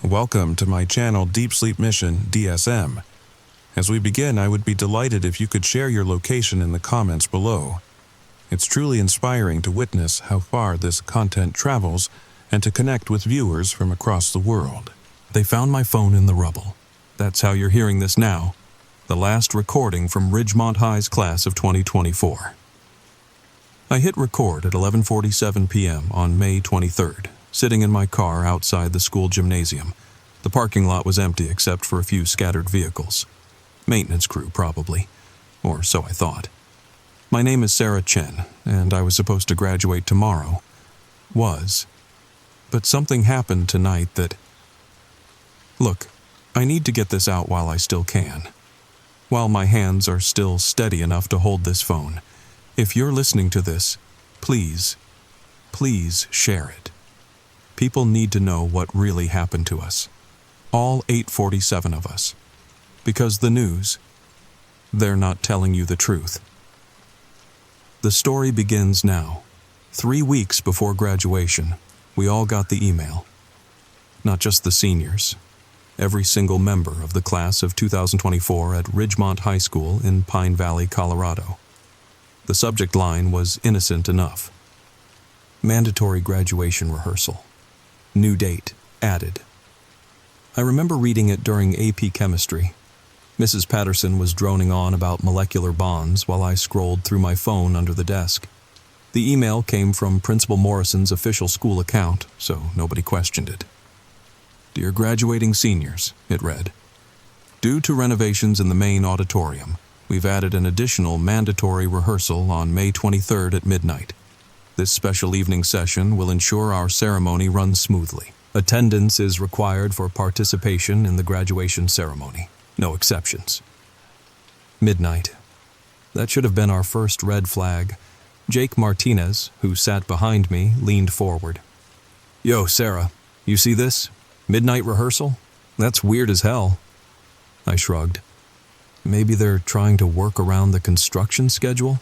Welcome to my Channel Deep Sleep Mission-DSM. As we begin, I would be delighted if you could share your location in the comments below. It's truly inspiring to witness how far this content travels and to connect with viewers from across the world. They found my phone in the rubble. That's how you're hearing this now. The last recording from Ridgemont High's class of 2024. I hit record at 11:47 p.m. on May 23rd. Sitting in my car outside the school gymnasium. The parking lot was empty except for a few scattered vehicles. Maintenance crew, probably. Or so I thought. My name is Sarah Chen, and I was supposed to graduate tomorrow. But something happened tonight that... Look, I need to get this out while I still can. While my hands are still steady enough to hold this phone. If you're listening to this, please share it. People need to know what really happened to us. All 847 of us. Because the news, they're not telling you the truth. The story begins now. 3 weeks before graduation, we all got the email. Not just the seniors. Every single member of the class of 2024 at Ridgemont High School in Pine Valley, Colorado. The subject line was innocent enough. Mandatory graduation rehearsal. New date, added. I remember reading it during AP Chemistry. Mrs. Patterson was droning on about molecular bonds while I scrolled through my phone under the desk. The email came from Principal Morrison's official school account, so nobody questioned it. Dear graduating seniors, it read. Due to renovations in the main auditorium, we've added an additional mandatory rehearsal on May 23rd at midnight. This special evening session will ensure our ceremony runs smoothly. Attendance is required for participation in the graduation ceremony. No exceptions. Midnight. That should have been our first red flag. Jake Martinez, who sat behind me, leaned forward. Yo, Sarah, you see this? Midnight rehearsal? That's weird as hell. I shrugged. Maybe they're trying to work around the construction schedule?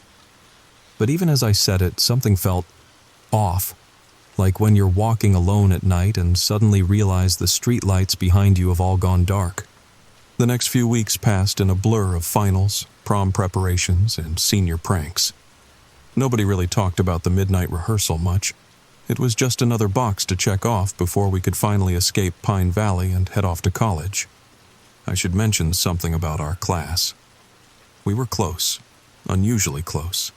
But even as I said it, something felt off. Like when you're walking alone at night and suddenly realize the streetlights behind you have all gone dark. The next few weeks passed in a blur of finals, prom preparations, and senior pranks. Nobody really talked about the midnight rehearsal much. It was just another box to check off before we could finally escape Pine Valley and head off to college. I should mention something about our class. We were close, unusually close.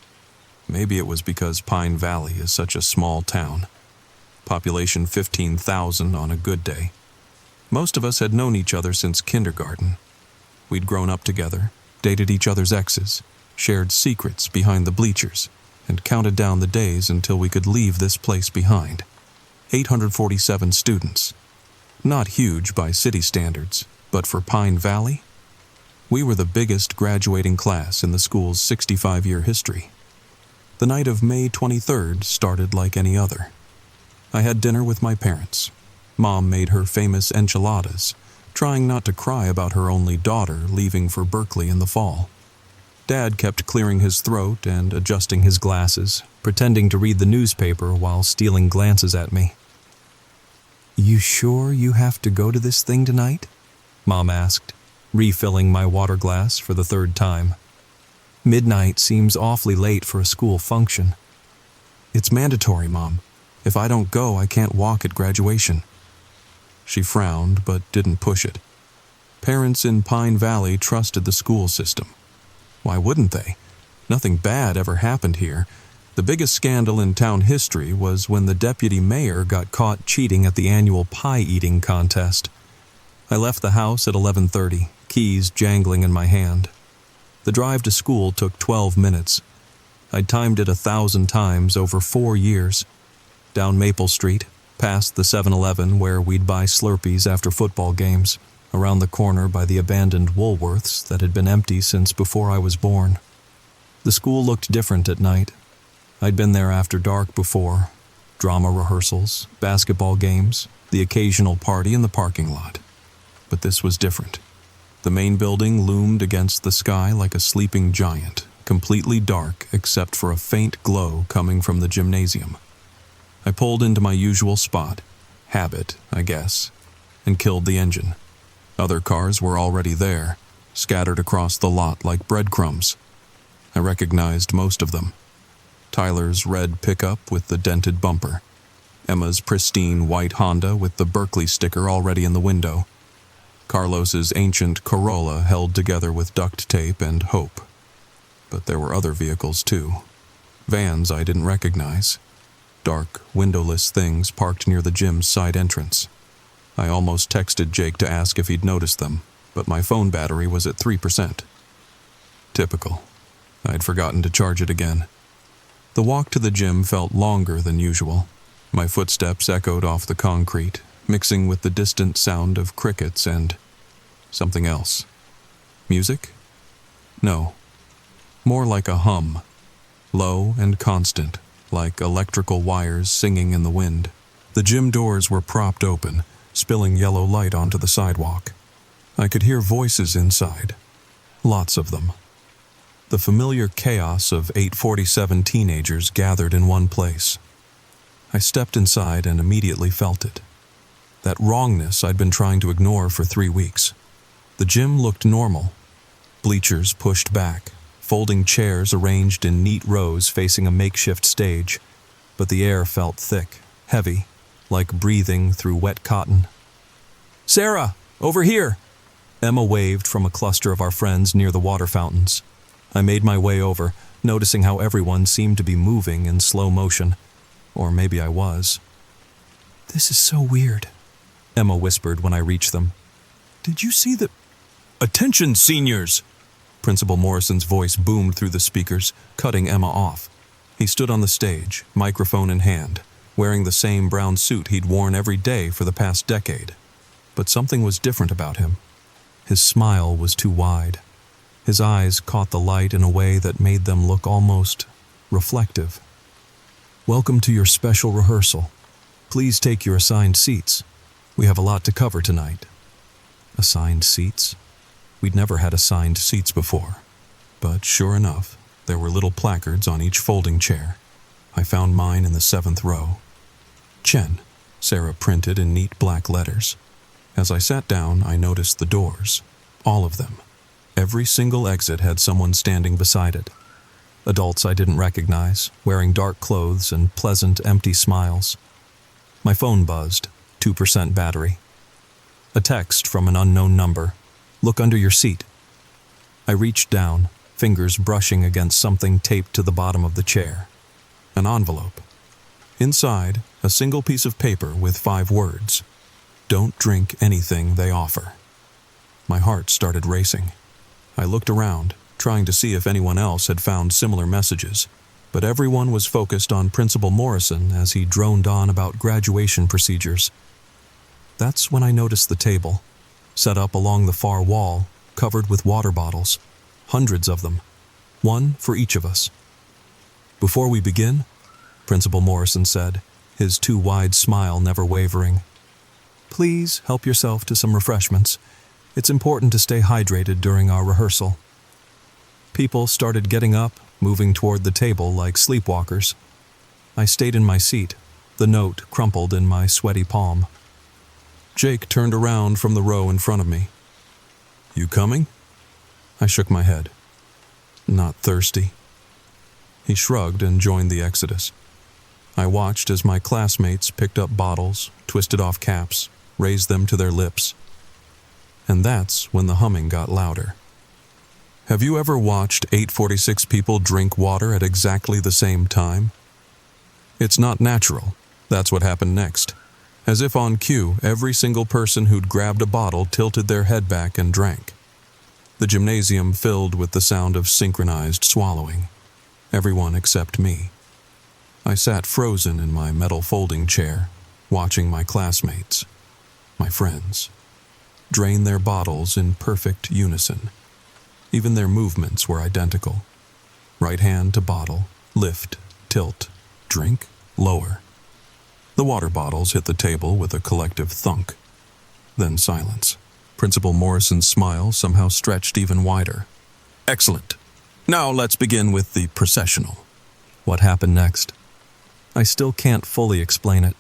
Maybe it was because Pine Valley is such a small town. Population 15,000 on a good day. Most of us had known each other since kindergarten. We'd grown up together, dated each other's exes, shared secrets behind the bleachers, and counted down the days until we could leave this place behind. 847 students. Not huge by city standards, but for Pine Valley, we were the biggest graduating class in the school's 65-year history. The night of May 23rd started like any other. I had dinner with my parents. Mom made her famous enchiladas, trying not to cry about her only daughter leaving for Berkeley in the fall. Dad kept clearing his throat and adjusting his glasses, pretending to read the newspaper while stealing glances at me. You sure you have to go to this thing tonight? Mom asked, refilling my water glass for the third time. Midnight seems awfully late for a school function. It's mandatory, Mom. If I don't go, I can't walk at graduation. She frowned, but didn't push it. Parents in Pine Valley trusted the school system. Why wouldn't they? Nothing bad ever happened here. The biggest scandal in town history was when the deputy mayor got caught cheating at the annual pie-eating contest. I left the house at 11:30, keys jangling in my hand. The drive to school took 12 minutes. I'd timed it 1,000 times over 4 years. Down Maple Street, past the 7-Eleven where we'd buy Slurpees after football games, around the corner by the abandoned Woolworths that had been empty since before I was born. The school looked different at night. I'd been there after dark before. Drama rehearsals, basketball games, the occasional party in the parking lot. But this was different. The main building loomed against the sky like a sleeping giant, completely dark except for a faint glow coming from the gymnasium. I pulled into my usual spot. Habit, I guess. and killed the engine. Other cars were already there, scattered across the lot like breadcrumbs. I recognized most of them. Tyler's red pickup with the dented bumper. Emma's pristine white Honda with the Berkeley sticker already in the window. Carlos's ancient Corolla held together with duct tape and hope. But there were other vehicles too. Vans I didn't recognize. Dark, windowless things parked near the gym's side entrance. I almost texted Jake to ask if he'd noticed them, but my phone battery was at 3%. Typical. I'd forgotten to charge it again. The walk to the gym felt longer than usual. My footsteps echoed off the concrete, mixing with the distant sound of crickets and something else. Music? No. More like a hum. Low and constant, like electrical wires singing in the wind. The gym doors were propped open, spilling yellow light onto the sidewalk. I could hear voices inside. Lots of them. The familiar chaos of 847 teenagers gathered in one place. I stepped inside and immediately felt it. That wrongness I'd been trying to ignore for 3 weeks. The gym looked normal. Bleachers pushed back, folding chairs arranged in neat rows facing a makeshift stage, but the air felt thick, heavy, like breathing through wet cotton. "Sarah, over here!" Emma waved from a cluster of our friends near the water fountains. I made my way over, noticing how everyone seemed to be moving in slow motion. Or maybe I was. "This is so weird," Emma whispered when I reached them. "Did you see the—" "Attention, seniors!" Principal Morrison's voice boomed through the speakers, cutting Emma off. He stood on the stage, microphone in hand, wearing the same brown suit he'd worn every day for the past decade. But something was different about him. His smile was too wide. His eyes caught the light in a way that made them look almost reflective. "Welcome to your special rehearsal. Please take your assigned seats. We have a lot to cover tonight." Assigned seats? We'd never had assigned seats before. But sure enough, there were little placards on each folding chair. I found mine in the 7th row. "Chen," Sarah printed in neat black letters. As I sat down, I noticed the doors. All of them. Every single exit had someone standing beside it. Adults I didn't recognize, wearing dark clothes and pleasant, empty smiles. My phone buzzed, 2% battery. A text from an unknown number. "Look under your seat." I reached down, fingers brushing against something taped to the bottom of the chair. An envelope. Inside, a single piece of paper with 5 words. "Don't drink anything they offer." My heart started racing. I looked around, trying to see if anyone else had found similar messages, but everyone was focused on Principal Morrison as he droned on about graduation procedures. That's when I noticed the table, set up along the far wall, covered with water bottles, hundreds of them, one for each of us. "Before we begin," Principal Morrison said, his too wide smile never wavering, "please help yourself to some refreshments. It's important to stay hydrated during our rehearsal." People started getting up, moving toward the table like sleepwalkers. I stayed in my seat, the note crumpled in my sweaty palm. Jake turned around from the row in front of me. "You coming?" I shook my head. "Not thirsty." He shrugged and joined the exodus. I watched as my classmates picked up bottles, twisted off caps, raised them to their lips. And that's when the humming got louder. Have you ever watched 846 people drink water at exactly the same time? It's not natural. That's what happened next. As if on cue, every single person who'd grabbed a bottle tilted their head back and drank. The gymnasium filled with the sound of synchronized swallowing. Everyone except me. I sat frozen in my metal folding chair, watching my classmates, my friends, drain their bottles in perfect unison. Even their movements were identical. Right hand to bottle, lift, tilt, drink, lower. The water bottles hit the table with a collective thunk. Then silence. Principal Morrison's smile somehow stretched even wider. "Excellent. Now let's begin with the processional." What happened next? I still can't fully explain it.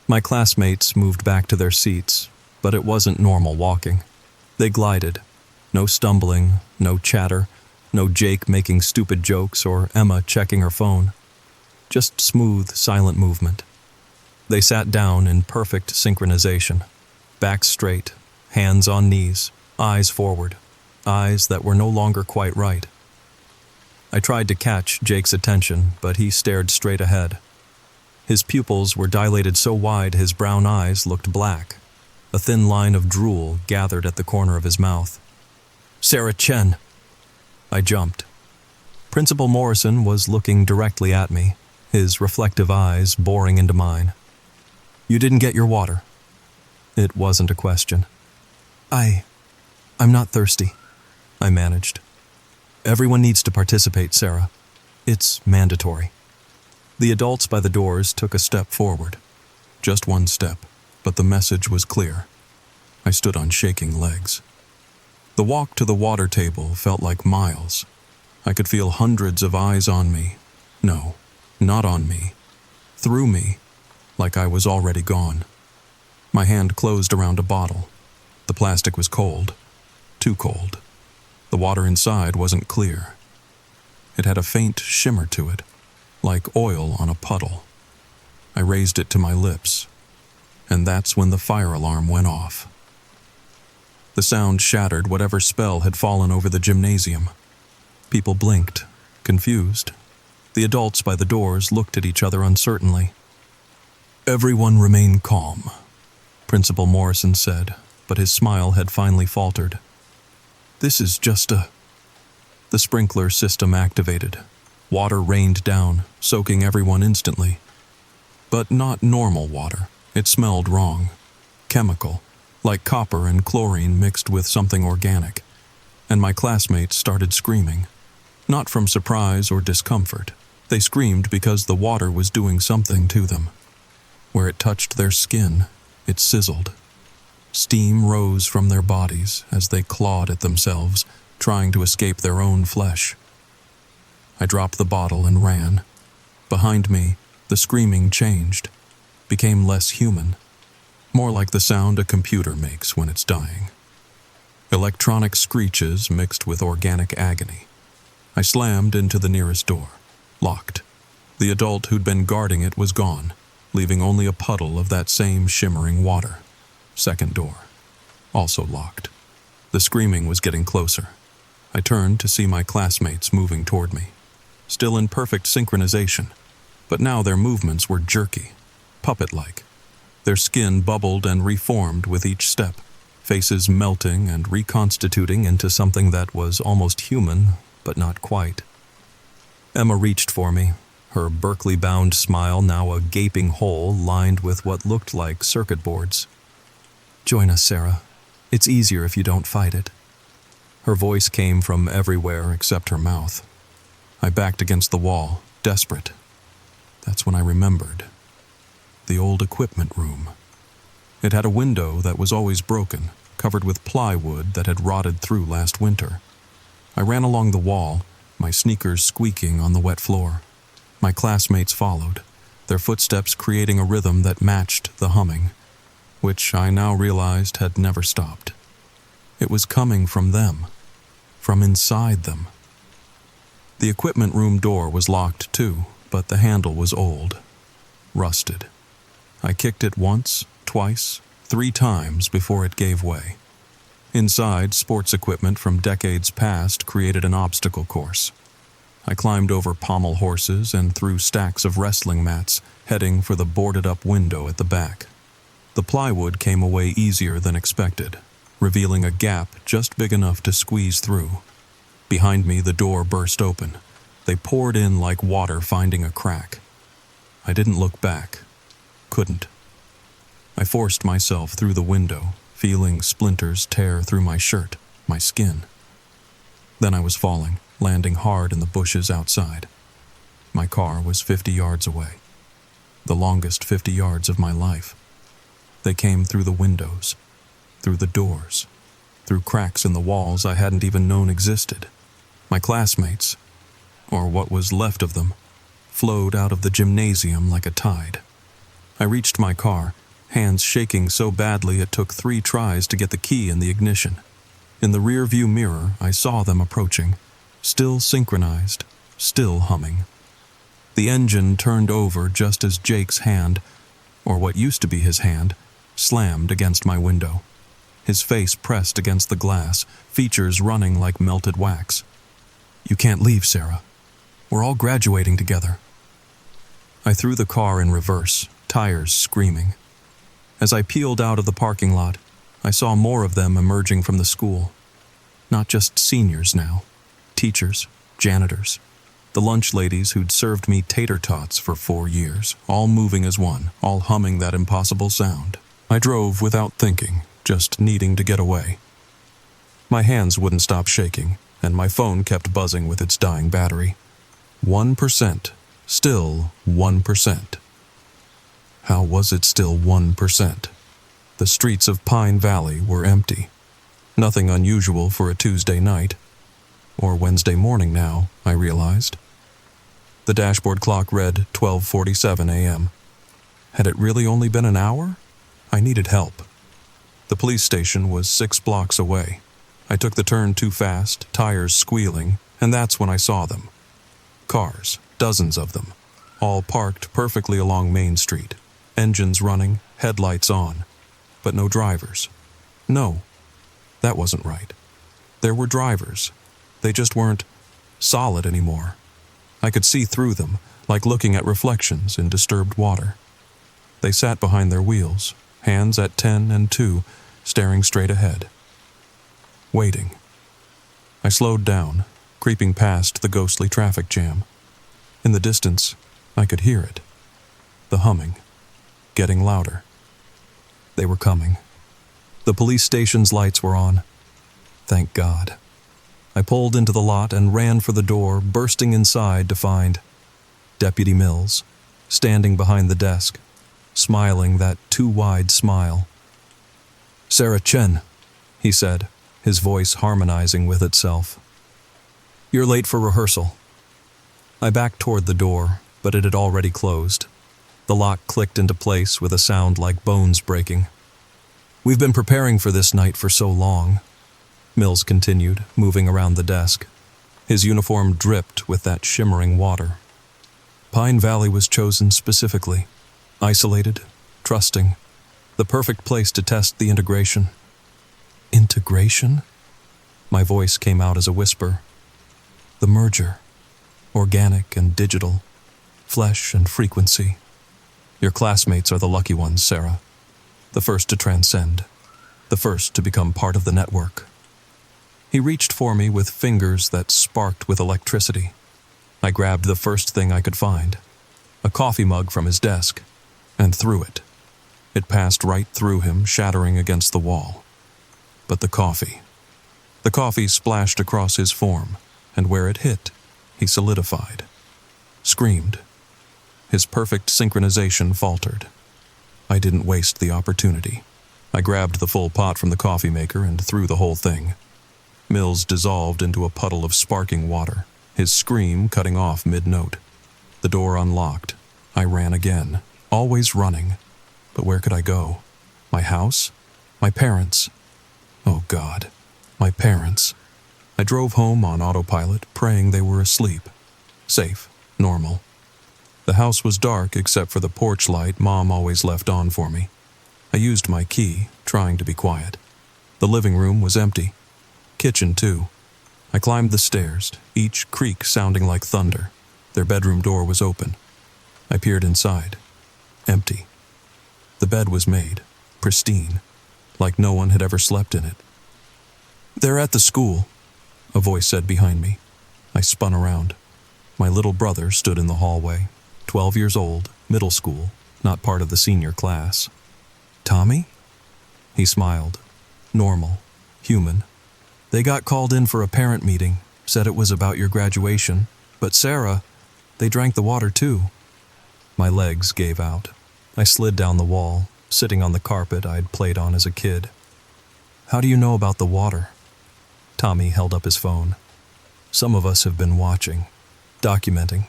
My classmates moved back to their seats, but it wasn't normal walking. They glided. No stumbling, no chatter, no Jake making stupid jokes or Emma checking her phone. Just smooth, silent movement. They sat down in perfect synchronization. Backs straight, hands on knees, eyes forward, eyes that were no longer quite right. I tried to catch Jake's attention, but he stared straight ahead. His pupils were dilated so wide his brown eyes looked black. A thin line of drool gathered at the corner of his mouth. "Sarah Chen!" I jumped. Principal Morrison was looking directly at me, his reflective eyes boring into mine. "You didn't get your water?" It wasn't a question. I'm not thirsty," I managed. "Everyone needs to participate, Sarah. It's mandatory." The adults by the doors took a step forward. Just one step, but the message was clear. I stood on shaking legs. The walk to the water table felt like miles. I could feel hundreds of eyes on me. No, not on me. Through me, like I was already gone. My hand closed around a bottle. The plastic was cold. Too cold. The water inside wasn't clear. It had a faint shimmer to it, like oil on a puddle. I raised it to my lips, and that's when the fire alarm went off. The sound shattered whatever spell had fallen over the gymnasium. People blinked, confused. The adults by the doors looked at each other uncertainly. "Everyone remain calm," Principal Morrison said, but his smile had finally faltered. "This is just a..." The sprinkler system activated. Water rained down, soaking everyone instantly. But not normal water. It smelled wrong. Chemical, like copper and chlorine mixed with something organic. And my classmates started screaming. Not from surprise or discomfort. They screamed because the water was doing something to them. Where it touched their skin, it sizzled. Steam rose from their bodies as they clawed at themselves, trying to escape their own flesh. I dropped the bottle and ran. Behind me, the screaming changed, became less human, more like the sound a computer makes when it's dying. Electronic screeches mixed with organic agony. I slammed into the nearest door, locked. The adult who'd been guarding it was gone, leaving only a puddle of that same shimmering water. Second door, also locked. The screaming was getting closer. I turned to see my classmates moving toward me, still in perfect synchronization, but now their movements were jerky, puppet-like. Their skin bubbled and reformed with each step, faces melting and reconstituting into something that was almost human, but not quite. Emma reached for me, her Berkeley-bound smile now a gaping hole lined with what looked like circuit boards. "Join us, Sarah. It's easier if you don't fight it." Her voice came from everywhere except her mouth. I backed against the wall, desperate. That's when I remembered. The old equipment room. It had a window that was always broken, covered with plywood that had rotted through last winter. I ran along the wall, my sneakers squeaking on the wet floor. My classmates followed, their footsteps creating a rhythm that matched the humming, which I now realized had never stopped. It was coming from them, from inside them. The equipment room door was locked too, but the handle was old, rusted. I kicked it once, twice, 3 times before it gave way. Inside, sports equipment from decades past created an obstacle course. I climbed over pommel horses and through stacks of wrestling mats, heading for the boarded-up window at the back. The plywood came away easier than expected, revealing a gap just big enough to squeeze through. Behind me, the door burst open. They poured in like water finding a crack. I didn't look back. Couldn't. I forced myself through the window, feeling splinters tear through my shirt, my skin. Then I was falling, landing hard in the bushes outside. My car was 50 yards away. The longest 50 yards of my life. They came through the windows, through the doors, through cracks in the walls I hadn't even known existed. My classmates, or what was left of them, flowed out of the gymnasium like a tide. I reached my car, hands shaking so badly it took 3 tries to get the key in the ignition. In the rear-view mirror, I saw them approaching, still synchronized, still humming. The engine turned over just as Jake's hand, or what used to be his hand, slammed against my window. His face pressed against the glass, features running like melted wax. "You can't leave, Sarah. We're all graduating together." I threw the car in reverse, tires screaming. As I peeled out of the parking lot, I saw more of them emerging from the school. Not just seniors now, teachers, janitors, the lunch ladies who'd served me tater tots for 4 years, all moving as one, all humming that impossible sound. I drove without thinking, just needing to get away. My hands wouldn't stop shaking, and my phone kept buzzing with its dying battery. 1%. Still 1%. How was it still 1%? The streets of Pine Valley were empty. Nothing unusual for a Tuesday night. Or Wednesday morning now, I realized. The dashboard clock read 12:47 a.m. Had it really only been an hour? I needed help. The police station was 6 blocks away. I took the turn too fast, tires squealing, and that's when I saw them. Cars, dozens of them, all parked perfectly along Main Street, engines running, headlights on, but no drivers. No, that wasn't right. There were drivers. They just weren't solid anymore. I could see through them, like looking at reflections in disturbed water. They sat behind their wheels, hands at 10 and 2, staring straight ahead. Waiting. I slowed down, creeping past the ghostly traffic jam. In the distance, I could hear it. The humming, getting louder. They were coming. The police station's lights were on. Thank God. I pulled into the lot and ran for the door, bursting inside to find Deputy Mills, standing behind the desk, smiling that too-wide smile. "Sarah Chen," he said, his voice harmonizing with itself. "You're late for rehearsal." I backed toward the door, but it had already closed. The lock clicked into place with a sound like bones breaking. "We've been preparing for this night for so long," Mills continued, moving around the desk. His uniform dripped with that shimmering water. "Pine Valley was chosen specifically. Isolated, trusting, the perfect place to test the integration." "Integration?" My voice came out as a whisper. "The merger. Organic and digital. Flesh and frequency. Your classmates are the lucky ones, Sarah. The first to transcend. The first to become part of the network." He reached for me with fingers that sparked with electricity. I grabbed the first thing I could find, a coffee mug from his desk, and threw it. It passed right through him, shattering against the wall. But the coffee splashed across his form, and where it hit, he solidified. Screamed. His perfect synchronization faltered. I didn't waste the opportunity. I grabbed the full pot from the coffee maker and threw the whole thing. Mills dissolved into a puddle of sparking water, his scream cutting off mid-note. The door unlocked. I ran again, always running. But where could I go? My house? My parents? Oh God, my parents. I drove home on autopilot, praying they were asleep. Safe, normal. The house was dark except for the porch light Mom always left on for me. I used my key, trying to be quiet. The living room was empty. Kitchen, too. I climbed the stairs, each creak sounding like thunder. Their bedroom door was open. I peered inside. Empty. The bed was made, pristine, like no one had ever slept in it. "They're at the school," a voice said behind me. I spun around. My little brother stood in the hallway, 12 years old, middle school, not part of the senior class. "Tommy?" He smiled. Normal, human. "They got called in for a parent meeting, said it was about your graduation, but Sarah, they drank the water too." My legs gave out. I slid down the wall, sitting on the carpet I'd played on as a kid. "How do you know about the water?" Tommy held up his phone. "Some of us have been watching, documenting,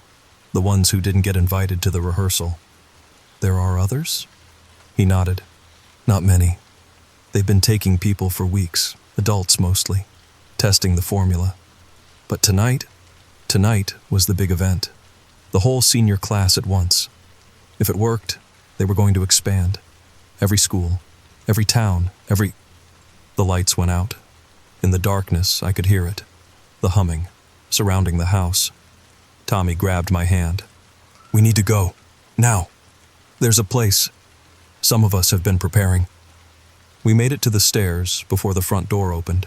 the ones who didn't get invited to the rehearsal." "There are others?" He nodded, Not many. They've been taking people for weeks, adults mostly, testing the formula. But tonight was the big event. The whole senior class at once. If it worked, they were going to expand. Every school, every town, The lights went out. In the darkness, I could hear it. The humming, surrounding the house. Tommy grabbed my hand. "We need to go. Now. There's a place. Some of us have been preparing." We made it to the stairs before the front door opened.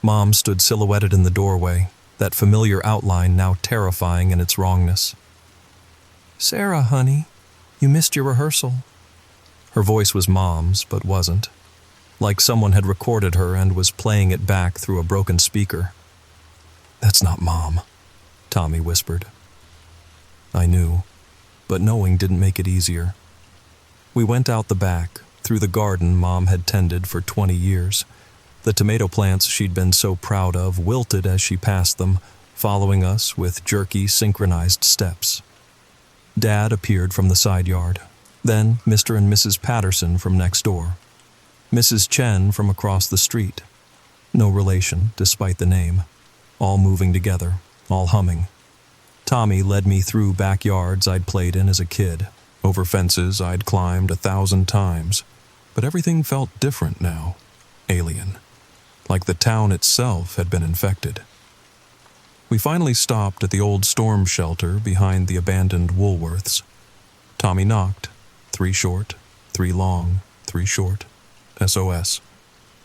Mom stood silhouetted in the doorway, that familiar outline now terrifying in its wrongness. "Sarah, honey, you missed your rehearsal." Her voice was Mom's, but wasn't. Like someone had recorded her and was playing it back through a broken speaker. "That's not Mom," Tommy whispered. I knew, but knowing didn't make it easier. We went out the back, through the garden Mom had tended for 20 years. The tomato plants she'd been so proud of wilted as she passed them, following us with jerky, synchronized steps. Dad appeared from the side yard, then Mr. and Mrs. Patterson from next door, Mrs. Chen from across the street. No relation, despite the name. All moving together, all humming. Tommy led me through backyards I'd played in as a kid, over fences I'd climbed 1,000 times, but everything felt different now, alien, like the town itself had been infected. We finally stopped at the old storm shelter behind the abandoned Woolworths. Tommy knocked. 3 short, 3 long, 3 short. SOS.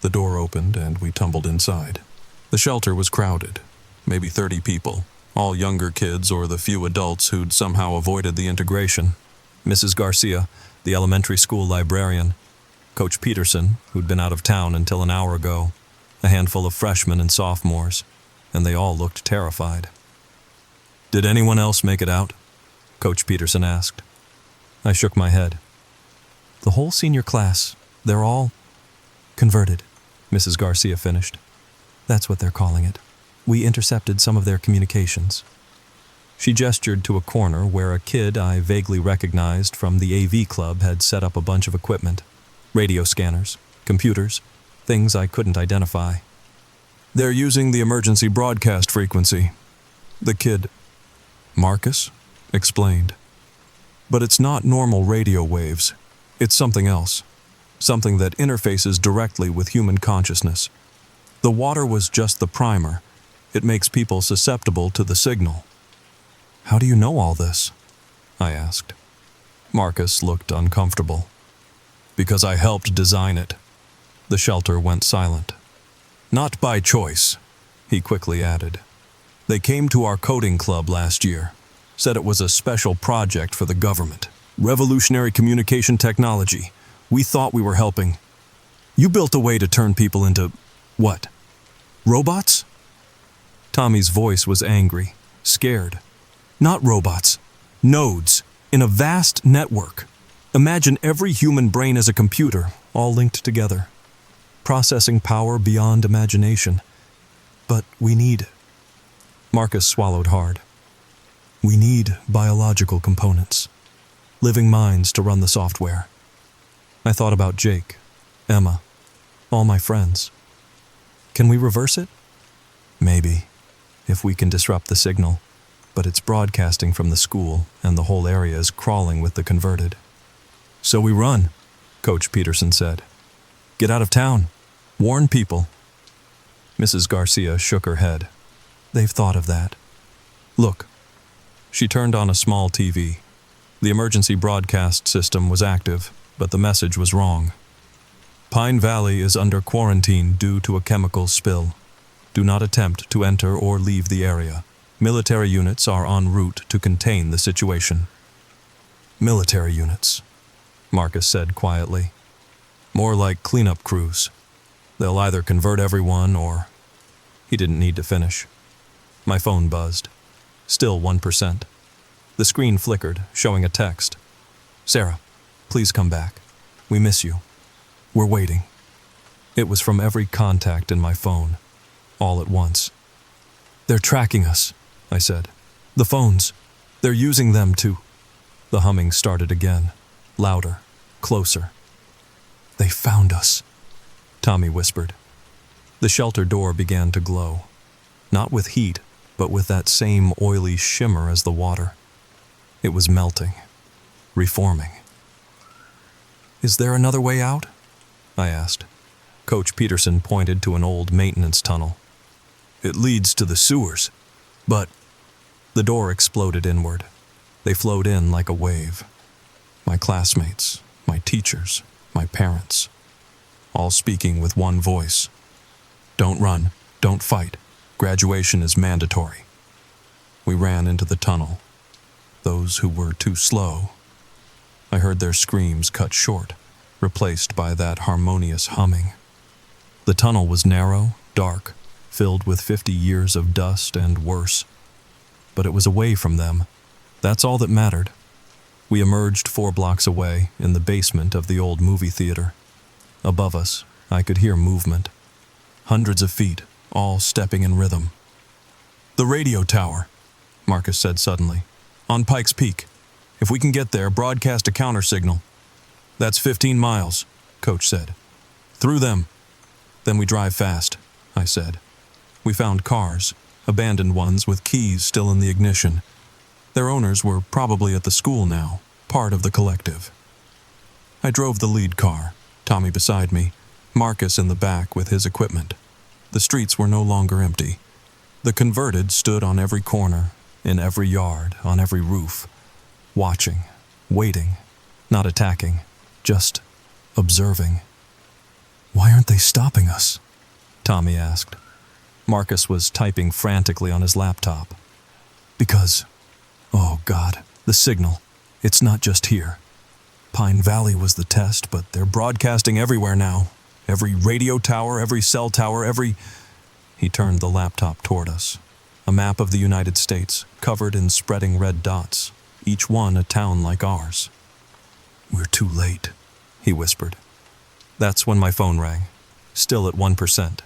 The door opened and we tumbled inside. The shelter was crowded, maybe 30 people, all younger kids or the few adults who'd somehow avoided the integration. Mrs. Garcia, the elementary school librarian, Coach Peterson, who'd been out of town until an hour ago, a handful of freshmen and sophomores, and they all looked terrified. "Did anyone else make it out?" Coach Peterson asked. I shook my head. "The whole senior class, they're all converted," Mrs. Garcia finished. "That's what they're calling it. We intercepted some of their communications." She gestured to a corner where a kid I vaguely recognized from the AV club had set up a bunch of equipment. Radio scanners, computers, things I couldn't identify. "They're using the emergency broadcast frequency," the kid, Marcus, explained. "But it's not normal radio waves. It's something else. Something that interfaces directly with human consciousness. The water was just the primer. It makes people susceptible to the signal." "How do you know all this?" I asked. Marcus looked uncomfortable. "Because I helped design it." The shelter went silent. "Not by choice," he quickly added. "They came to our coding club last year, said it was a special project for the government. Revolutionary communication technology. We thought we were helping. You built a way to turn people into, what? Robots?" Tommy's voice was angry, scared. "Not robots. Nodes, in a vast network. Imagine every human brain as a computer, all linked together. Processing power beyond imagination. But we need..." Marcus swallowed hard. "We need biological components. Living minds to run the software." I thought about Jake, Emma, all my friends. "Can we reverse it?" "Maybe, if we can disrupt the signal. But it's broadcasting from the school, and the whole area is crawling with the converted." "So we run," Coach Peterson said. "Get out of town. Warn people." Mrs. Garcia shook her head. "They've thought of that. Look." She turned on a small TV. The emergency broadcast system was active, but the message was wrong. "Pine Valley is under quarantine due to a chemical spill. Do not attempt to enter or leave the area. Military units are en route to contain the situation." "Military units," Marcus said quietly. "More like cleanup crews. They'll either convert everyone or..." He didn't need to finish. My phone buzzed. Still 1%. The screen flickered, showing a text. "Sarah, please come back. We miss you. We're waiting." It was from every contact in my phone, all at once. "They're tracking us," I said. "The phones. They're using them to..." The humming started again, louder, closer. "They found us," Tommy whispered. The shelter door began to glow, not with heat, but with that same oily shimmer as the water. It was melting, reforming. "Is there another way out?" I asked. Coach Peterson pointed to an old maintenance tunnel. "It leads to the sewers, but—" The door exploded inward. They flowed in like a wave. My classmates, my teachers, my parents, all speaking with one voice. "Don't run, don't fight. Graduation is mandatory." We ran into the tunnel. Those who were too slow, I heard their screams cut short, replaced by that harmonious humming. The tunnel was narrow, dark, filled with 50 years of dust and worse. But it was away from them. That's all that mattered. We emerged 4 blocks away, in the basement of the old movie theater. Above us, I could hear movement. Hundreds of feet, all stepping in rhythm. "The radio tower," Marcus said suddenly. "On Pikes Peak. If we can get there, broadcast a counter signal." "That's 15 miles, Coach said. "Through them." "Then we drive fast," I said. We found cars, abandoned ones with keys still in the ignition. Their owners were probably at the school now, part of the collective. I drove the lead car, Tommy beside me, Marcus in the back with his equipment. The streets were no longer empty. The converted stood on every corner, in every yard, on every roof, watching, waiting, not attacking, just observing. "Why aren't they stopping us?" Tommy asked. Marcus was typing frantically on his laptop. "Because, oh God, the signal. It's not just here. Pine Valley was the test, but they're broadcasting everywhere now. Every radio tower, every cell tower, every—" He turned the laptop toward us. A map of the United States, covered in spreading red dots, each one a town like ours. "We're too late," he whispered. That's when my phone rang, still at 1%.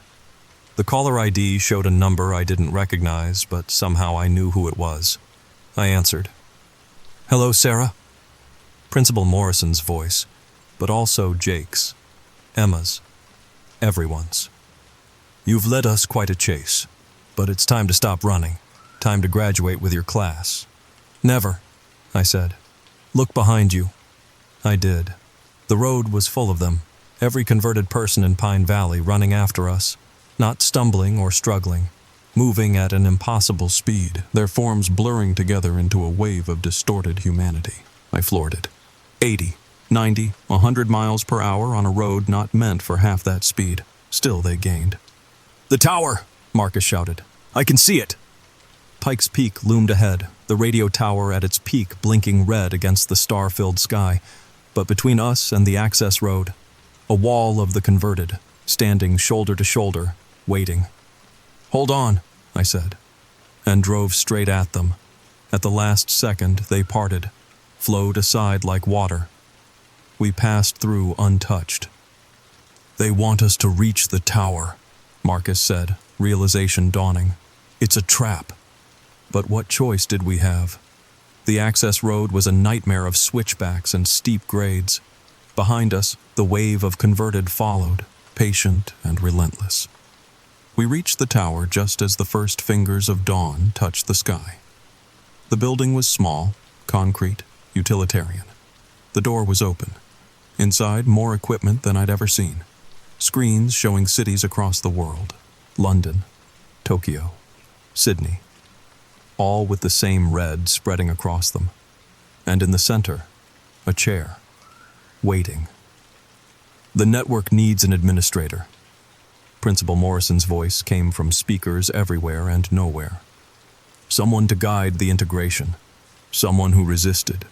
The caller ID showed a number I didn't recognize, but somehow I knew who it was. I answered. "Hello, Sarah?" Principal Morrison's voice, but also Jake's, Emma's, everyone's. "You've led us quite a chase, but it's time to stop running. Time to graduate with your class." "Never," I said. "Look behind you." I did. The road was full of them, every converted person in Pine Valley running after us, not stumbling or struggling, moving at an impossible speed, their forms blurring together into a wave of distorted humanity. I floored it. 80, 90, 100 miles per hour on a road not meant for half that speed. Still they gained. "The tower!" Marcus shouted. "I can see it!" Pikes Peak loomed ahead, the radio tower at its peak blinking red against the star-filled sky. But between us and the access road, a wall of the converted, standing shoulder to shoulder, waiting. "Hold on," I said, and drove straight at them. At the last second, they parted, flowed aside like water. We passed through untouched. "They want us to reach the tower," Marcus said, realization dawning. "It's a trap." But what choice did we have? The access road was a nightmare of switchbacks and steep grades. Behind us, the wave of converted followed, patient and relentless. We reached the tower just as the first fingers of dawn touched the sky. The building was small, concrete, utilitarian. The door was open. Inside, more equipment than I'd ever seen. Screens showing cities across the world. London, Tokyo, Sydney. All with the same red spreading across them. And in the center, a chair. Waiting. "The network needs an administrator." Principal Morrison's voice came from speakers everywhere and nowhere. "Someone to guide the integration. Someone who resisted.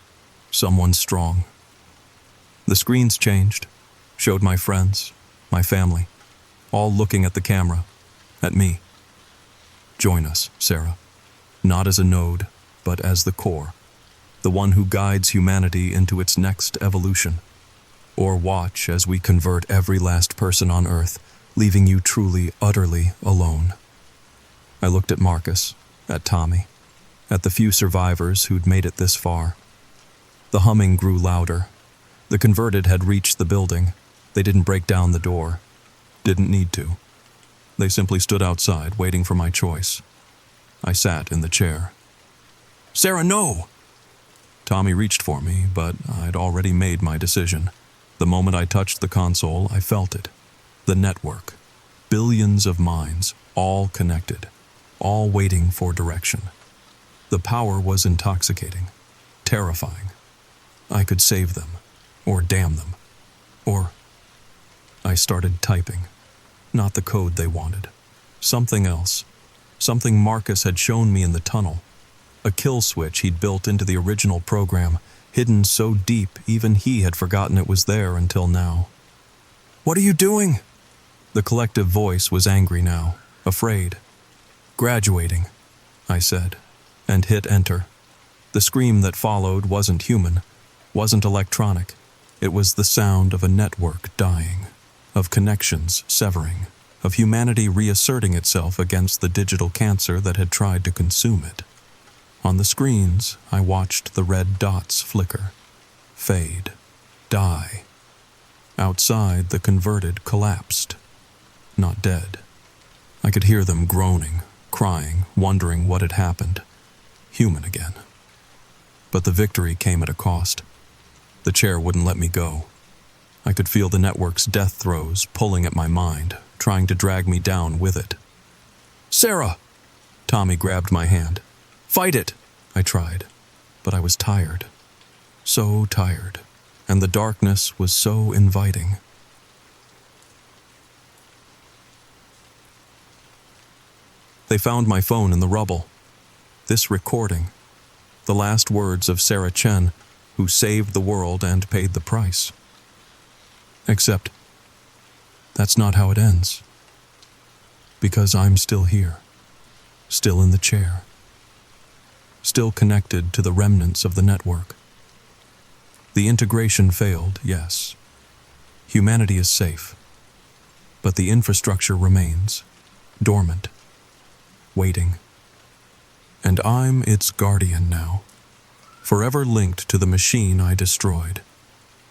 Someone strong." The screens changed, showed my friends, my family, all looking at the camera, at me. "Join us, Sarah. Not as a node, but as the core, the one who guides humanity into its next evolution. Or watch as we convert every last person on Earth, leaving you truly, utterly alone." I looked at Marcus, at Tommy, at the few survivors who'd made it this far. The humming grew louder. The converted had reached the building. They didn't break down the door. Didn't need to. They simply stood outside, waiting for my choice. I sat in the chair. "Sarah, no!" Tommy reached for me, but I'd already made my decision. The moment I touched the console, I felt it. The network. Billions of minds, all connected, all waiting for direction. The power was intoxicating, terrifying. I could save them, or damn them, or... I started typing. Not the code they wanted. Something else. Something Marcus had shown me in the tunnel. A kill switch he'd built into the original program, hidden so deep even he had forgotten it was there until now. "What are you doing?" The collective voice was angry now, afraid. "Graduating," I said, and hit enter. The scream that followed wasn't human, wasn't electronic. It was the sound of a network dying, of connections severing, of humanity reasserting itself against the digital cancer that had tried to consume it. On the screens, I watched the red dots flicker, fade, die. Outside, the converted collapsed. Not dead. I could hear them groaning, crying, wondering what had happened. Human again. But the victory came at a cost. The chair wouldn't let me go. I could feel the network's death throes pulling at my mind, trying to drag me down with it. "Sarah!" Tommy grabbed my hand. "Fight it!" I tried, but I was tired. So tired, and the darkness was so inviting. They found my phone in the rubble. This recording. The last words of Sarah Chen, who saved the world and paid the price. Except, that's not how it ends. Because I'm still here. Still in the chair. Still connected to the remnants of the network. The integration failed, yes. Humanity is safe. But the infrastructure remains, dormant, waiting. And I'm its guardian now, forever linked to the machine I destroyed,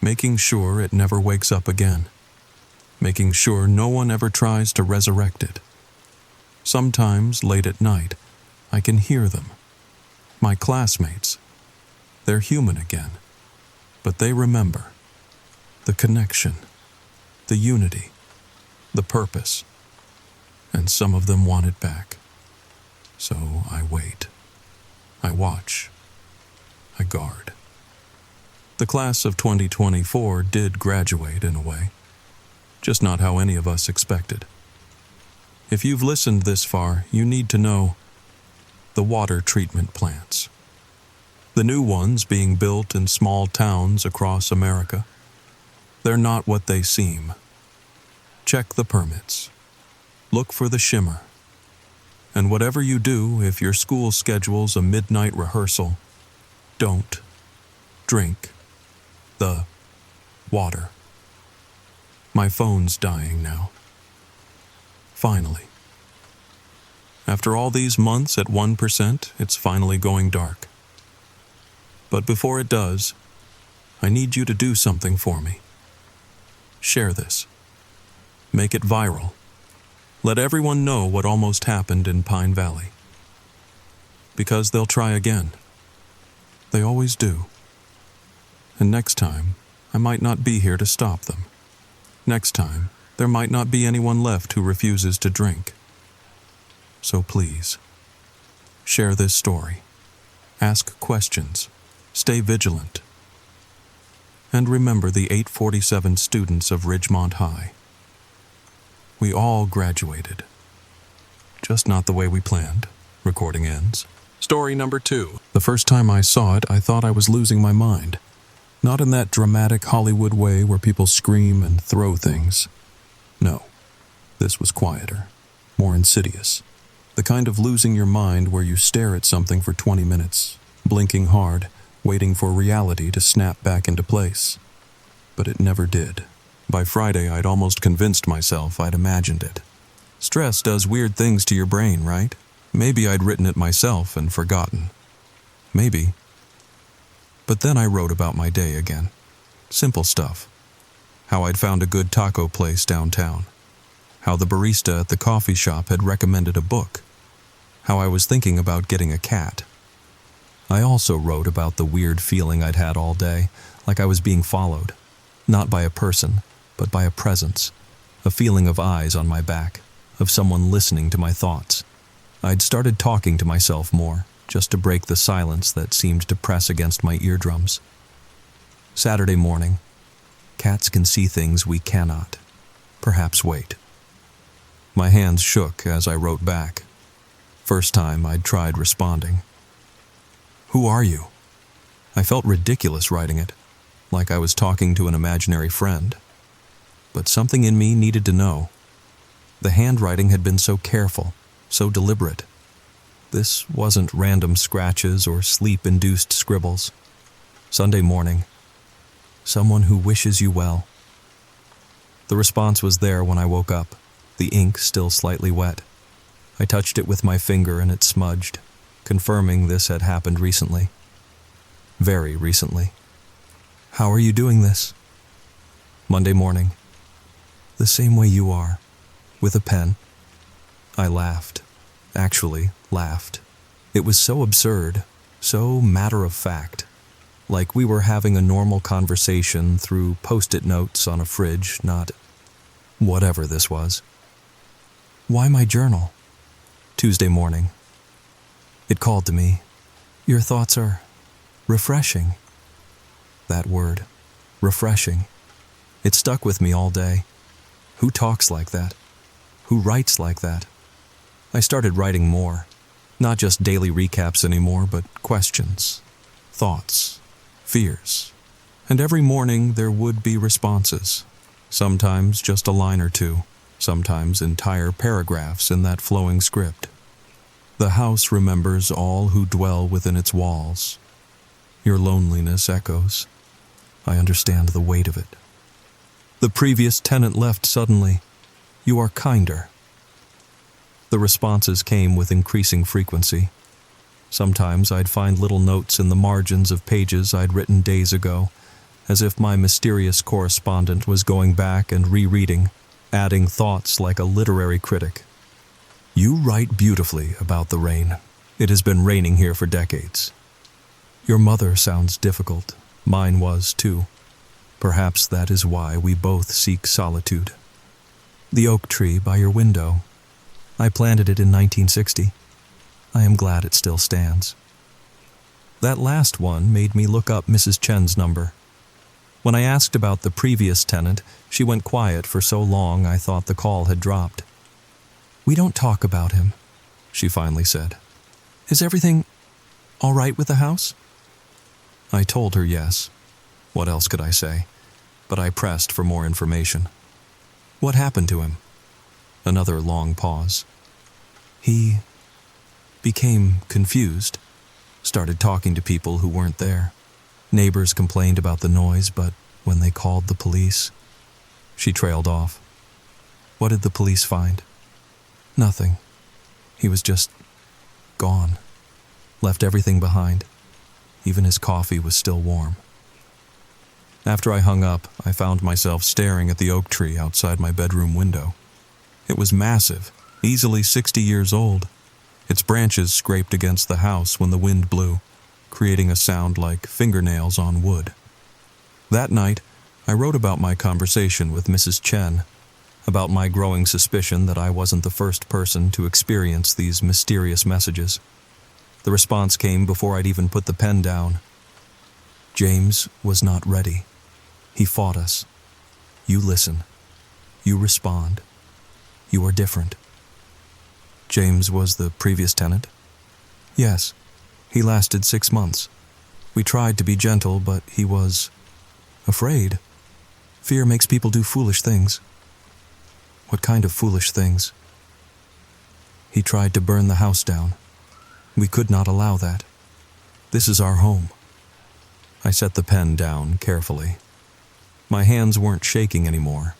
making sure it never wakes up again, making sure no one ever tries to resurrect it. Sometimes, late at night, I can hear them. My classmates. They're human again, but they remember. The connection, the unity, the purpose, and some of them want it back. So I wait. I watch. I guard. The class of 2024 did graduate in a way, just not how any of us expected. If you've listened this far, you need to know the water treatment plants. The new ones being built in small towns across America. They're not what they seem. Check the permits. Look for the shimmer. And whatever you do, if your school schedules a midnight rehearsal, don't drink the water. My phone's dying now. Finally. After all these months at 1%, it's finally going dark. But before it does, I need you to do something for me. Share this. Make it viral. Let everyone know what almost happened in Pine Valley. Because they'll try again. They always do. And next time, I might not be here to stop them. Next time, there might not be anyone left who refuses to drink. So please, share this story. Ask questions. Stay vigilant. And remember the 847 students of Ridgemont High. We all graduated. Just not the way we planned. Recording ends. Story number 2. The first time I saw it, I thought I was losing my mind. Not in that dramatic Hollywood way where people scream and throw things. No, this was quieter, more insidious. The kind of losing your mind where you stare at something for 20 minutes, blinking hard, waiting for reality to snap back into place. But it never did. By Friday, I'd almost convinced myself I'd imagined it. Stress does weird things to your brain, right? Maybe I'd written it myself and forgotten. Maybe. But then I wrote about my day again. Simple stuff. how I'd found a good taco place downtown, how the barista at the coffee shop had recommended a book, how I was thinking about getting a cat. I also wrote about the weird feeling I'd had all day, like I was being followed, not by a person, but by a presence, a feeling of eyes on my back, of someone listening to my thoughts. I'd started talking to myself more, just to break the silence that seemed to press against my eardrums. Saturday morning. Cats can see things we cannot. Perhaps wait. My hands shook as I wrote back. First time I'd tried responding. Who are you? I felt ridiculous writing it, like I was talking to an imaginary friend. But something in me needed to know. The handwriting had been so careful, so deliberate. This wasn't random scratches or sleep-induced scribbles. Sunday morning. Someone who wishes you well. The response was there when I woke up, the ink still slightly wet. I touched it with my finger and it smudged, confirming this had happened recently. Very recently. How are you doing this? Monday morning. The same way you are, with a pen. I laughed. Actually, laughed. It was so absurd, so matter-of-fact. Like we were having a normal conversation through post-it notes on a fridge, not whatever this was. Why my journal? Tuesday morning. It called to me. Your thoughts are refreshing. That word, refreshing. It stuck with me all day. Who talks like that? Who writes like that? I started writing more. Not just daily recaps anymore, but questions, thoughts, fears. And every morning there would be responses. Sometimes just a line or two, sometimes entire paragraphs in that flowing script. The house remembers all who dwell within its walls. Your loneliness echoes. I understand the weight of it. The previous tenant left suddenly. You are kinder. The responses came with increasing frequency. Sometimes I'd find little notes in the margins of pages I'd written days ago, as if my mysterious correspondent was going back and rereading, adding thoughts like a literary critic. You write beautifully about the rain. It has been raining here for decades. Your mother sounds difficult. Mine was, too. Perhaps that is why we both seek solitude. The oak tree by your window. I planted it in 1960. I am glad it still stands. That last one made me look up Mrs. Chen's number. When I asked about the previous tenant, she went quiet for so long I thought the call had dropped. We don't talk about him, she finally said. Is everything all right with the house? I told her yes. What else could I say? But I pressed for more information. What happened to him? Another long pause. He became confused, started talking to people who weren't there. Neighbors complained about the noise, but when they called the police, she trailed off. What did the police find? Nothing. He was just gone. Left everything behind. Even his coffee was still warm. After I hung up, I found myself staring at the oak tree outside my bedroom window. It was massive, easily 60 years old. Its branches scraped against the house when the wind blew, creating a sound like fingernails on wood. That night, I wrote about my conversation with Mrs. Chen, about my growing suspicion that I wasn't the first person to experience these mysterious messages. The response came before I'd even put the pen down. James was not ready. He fought us. You listen. You respond. You are different. James was the previous tenant? Yes. He lasted 6 months. We tried to be gentle, but he was afraid. Fear makes people do foolish things. What kind of foolish things? He tried to burn the house down. We could not allow that. This is our home. I set the pen down carefully. My hands weren't shaking anymore,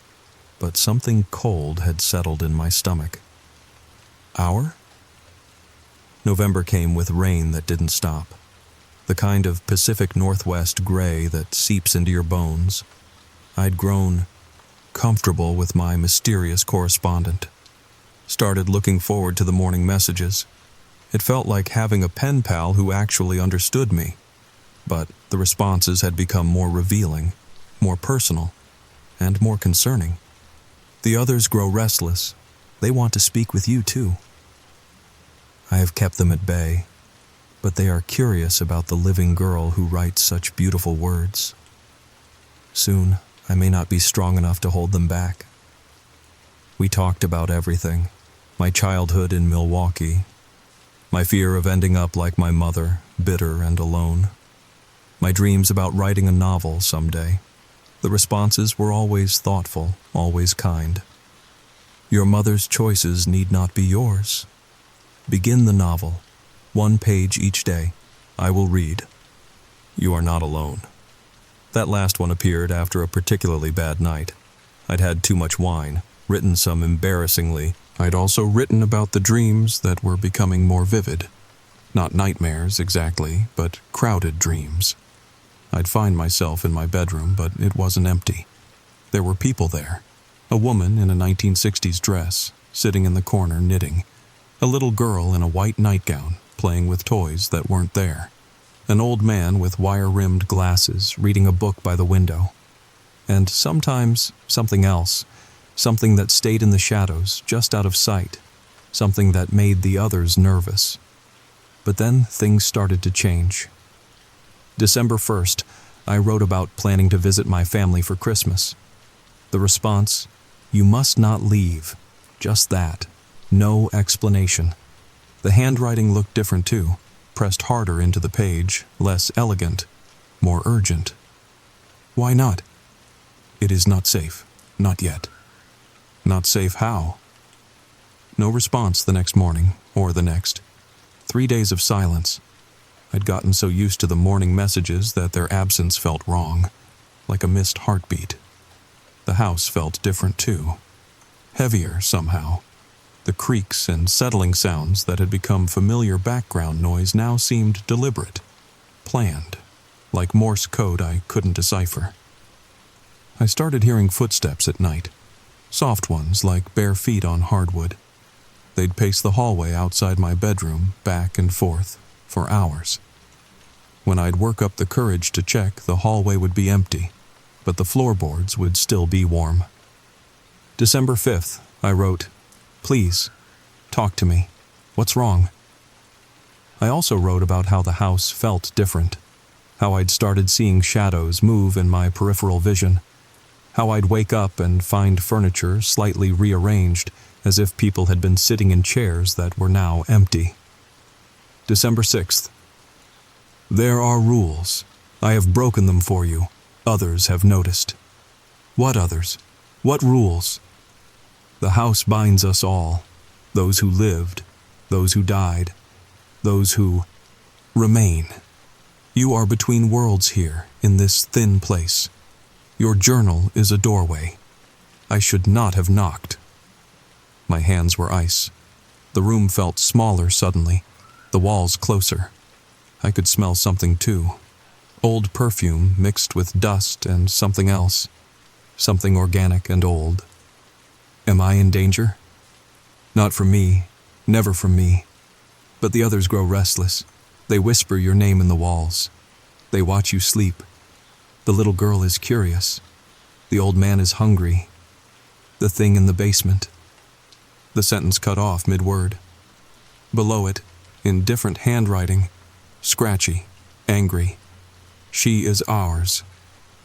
but something cold had settled in my stomach. Our? November came with rain that didn't stop. The kind of Pacific Northwest gray that seeps into your bones. I'd grown comfortable with my mysterious correspondent. Started looking forward to the morning messages. It felt like having a pen pal who actually understood me. But the responses had become more revealing, more personal, and more concerning. The others grow restless. They want to speak with you too. I have kept them at bay, but they are curious about the living girl who writes such beautiful words. Soon, I may not be strong enough to hold them back. We talked about everything. My childhood in Milwaukee, my fear of ending up like my mother, bitter and alone, my dreams about writing a novel someday. The responses were always thoughtful, always kind. Your mother's choices need not be yours. Begin the novel, 1 page each day. I will read. You are not alone. That last one appeared after a particularly bad night. I'd had too much wine, written some embarrassingly. I'd also written about the dreams that were becoming more vivid. Not nightmares exactly, but crowded dreams. I'd find myself in my bedroom, but it wasn't empty. There were people there. A woman in a 1960s dress, sitting in the corner knitting. A little girl in a white nightgown, playing with toys that weren't there. An old man with wire-rimmed glasses reading a book by the window. And sometimes something else, something that stayed in the shadows, just out of sight, something that made the others nervous. But then things started to change. December 1st, I wrote about planning to visit my family for Christmas. The response, you must not leave. Just that. No explanation. The handwriting looked different too, pressed harder into the page, less elegant, more urgent. Why not? It is not safe. Not yet. Not safe how? No response the next morning, or the next. 3 days of silence. I'd gotten so used to the morning messages that their absence felt wrong, like a missed heartbeat. The house felt different too. Heavier somehow. The creaks and settling sounds that had become familiar background noise now seemed deliberate, planned, like Morse code I couldn't decipher. I started hearing footsteps at night, soft ones like bare feet on hardwood. They'd pace the hallway outside my bedroom, back and forth, for hours. When I'd work up the courage to check, the hallway would be empty, but the floorboards would still be warm. December 5th, I wrote, please, talk to me. What's wrong? I also wrote about how the house felt different, how I'd started seeing shadows move in my peripheral vision, how I'd wake up and find furniture slightly rearranged as if people had been sitting in chairs that were now empty. December 6th. There are rules. I have broken them for you. Others have noticed. What others? What rules? The house binds us all. Those who lived, those who died, those who remain. You are between worlds here, in this thin place. Your journal is a doorway. I should not have knocked. My hands were ice. The room felt smaller suddenly, the walls closer. I could smell something too. Old perfume mixed with dust and something else. Something organic and old. Am I in danger? Not from me, never from me. But the others grow restless. They whisper your name in the walls. They watch you sleep. The little girl is curious. The old man is hungry. The thing in the basement. The sentence cut off mid-word. Below it, in different handwriting, scratchy, angry. She is ours.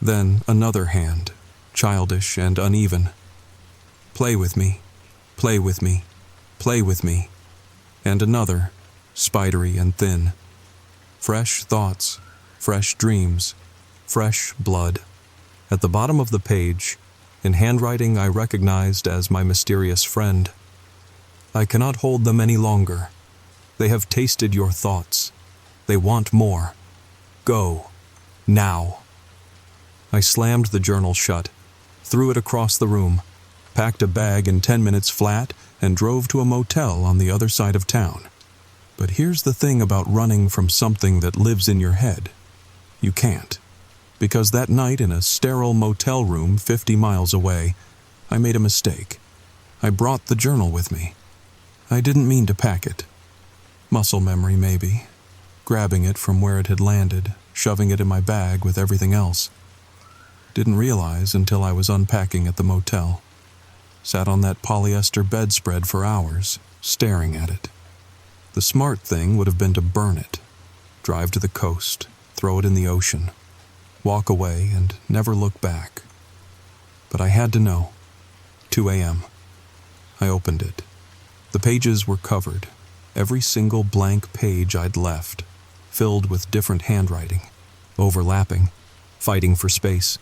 Then another hand, childish and uneven. Play with me, play with me, play with me. And another, spidery and thin. Fresh thoughts, fresh dreams, fresh blood. At the bottom of the page, in handwriting I recognized as my mysterious friend. I cannot hold them any longer. They have tasted your thoughts. They want more. Go. Now. I slammed the journal shut, threw it across the room, packed a bag in 10 minutes flat, and drove to a motel on the other side of town. But here's the thing about running from something that lives in your head. You can't. Because that night in a sterile motel room 50 miles away, I made a mistake. I brought the journal with me. I didn't mean to pack it. Muscle memory, maybe. Grabbing it from where it had landed, shoving it in my bag with everything else. Didn't realize until I was unpacking at the motel. Sat on that polyester bedspread for hours, staring at it. The smart thing would have been to burn it. Drive to the coast, throw it in the ocean. Walk away and never look back. But I had to know. 2 a.m. I opened it. The pages were covered. Every single blank page I'd left, filled with different handwriting, overlapping, fighting for space.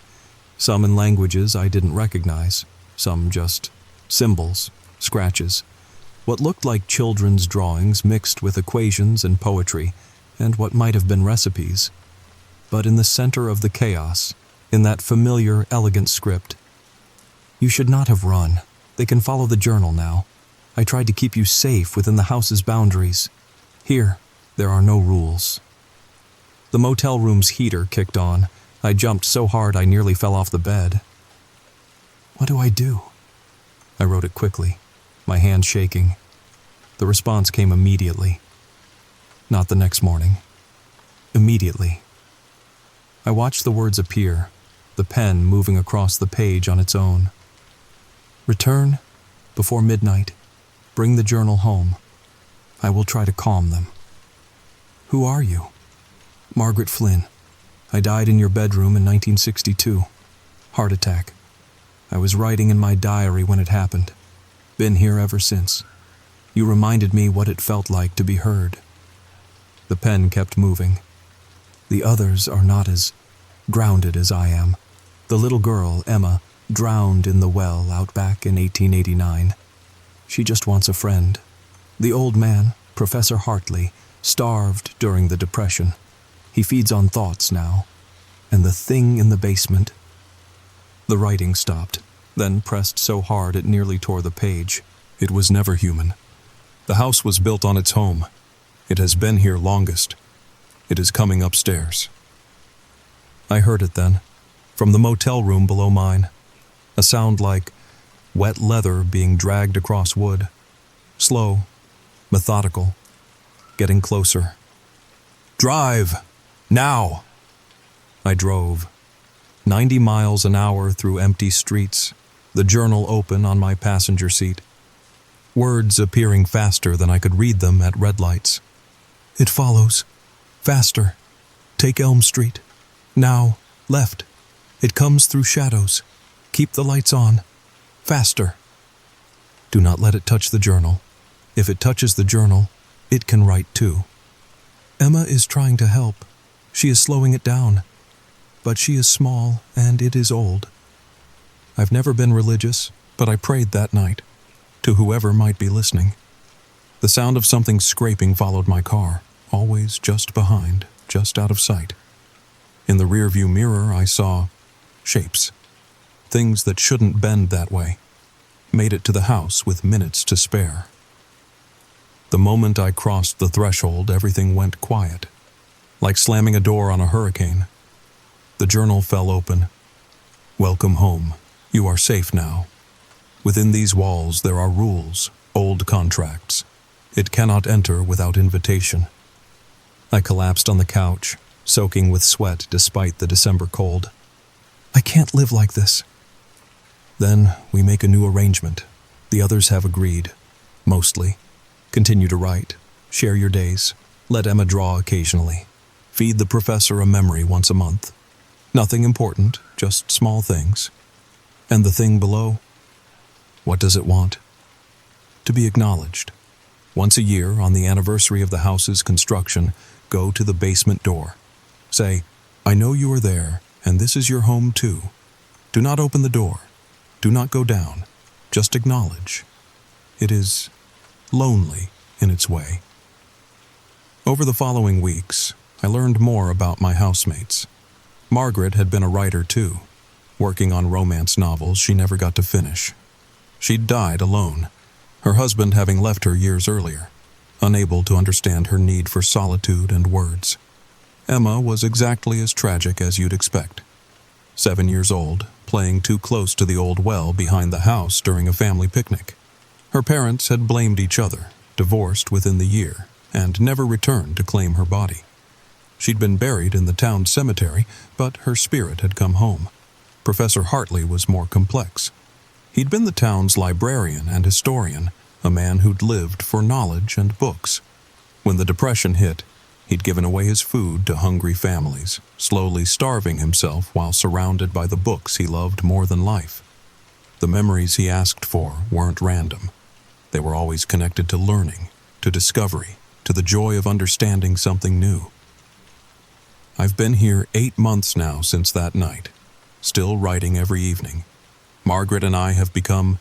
Some in languages I didn't recognize, some just symbols, scratches. What looked like children's drawings mixed with equations and poetry, and what might have been recipes. But in the center of the chaos, in that familiar, elegant script, "You should not have run. They can follow the journal now. I tried to keep you safe within the house's boundaries. Here, there are no rules." The motel room's heater kicked on. I jumped so hard I nearly fell off the bed. What do I do? I wrote it quickly, my hand shaking. The response came immediately. Not the next morning. Immediately. I watched the words appear, the pen moving across the page on its own. "Return before midnight. Bring the journal home. I will try to calm them." "Who are you?" "Margaret Flynn. I died in your bedroom in 1962. Heart attack. I was writing in my diary when it happened. Been here ever since. You reminded me what it felt like to be heard." The pen kept moving. "The others are not as grounded as I am. The little girl, Emma, drowned in the well out back in 1889. She just wants a friend. The old man, Professor Hartley, starved during the Depression. He feeds on thoughts now. And the thing in the basement." The writing stopped, then pressed so hard it nearly tore the page. It was never human. The house was built on its home. It has been here longest. It is coming upstairs. I heard it then, from the motel room below mine. A sound like wet leather being dragged across wood. Slow, methodical, getting closer. "Drive! Now!" I drove. 90 miles an hour through empty streets, the journal open on my passenger seat. Words appearing faster than I could read them at red lights. "It follows. Faster. Take Elm Street. Now, left. It comes through shadows. Keep the lights on. Faster. Do not let it touch the journal. If it touches the journal, it can write too. Emma is trying to help. She is slowing it down. But she is small and it is old. I've never been religious, but I prayed that night, to whoever might be listening. The sound of something scraping followed my car, always just behind, just out of sight. In the rearview mirror, I saw shapes. Things that shouldn't bend that way. Made it to the house with minutes to spare. The moment I crossed the threshold, everything went quiet, like slamming a door on a hurricane. The journal fell open. "Welcome home. You are safe now. Within these walls there are rules, old contracts. It cannot enter without invitation." I collapsed on the couch, soaking with sweat despite the December cold. I can't live like this. Then we make a new arrangement. The others have agreed. Mostly. Continue to write. Share your days. Let Emma draw occasionally. Feed the professor a memory once a month. Nothing important, just small things. And the thing below? What does it want? To be acknowledged. Once a year, on the anniversary of the house's construction, go to the basement door. Say, "I know you are there, and this is your home too. Do not open the door. Do not go down. Just acknowledge." It is lonely in its way. Over the following weeks, I learned more about my housemates. Margaret had been a writer too, working on romance novels she never got to finish. She'd died alone, her husband having left her years earlier, unable to understand her need for solitude and words. Emma was exactly as tragic as you'd expect. 7 years old, playing too close to the old well behind the house during a family picnic. Her parents had blamed each other, divorced within the year, and never returned to claim her body. She'd been buried in the town cemetery, but her spirit had come home. Professor Hartley was more complex. He'd been the town's librarian and historian, a man who'd lived for knowledge and books. When the Depression hit, he'd given away his food to hungry families, slowly starving himself while surrounded by the books he loved more than life. The memories he asked for weren't random. They were always connected to learning, to discovery, to the joy of understanding something new. I've been here 8 months now since that night, still writing every evening. Margaret and I have become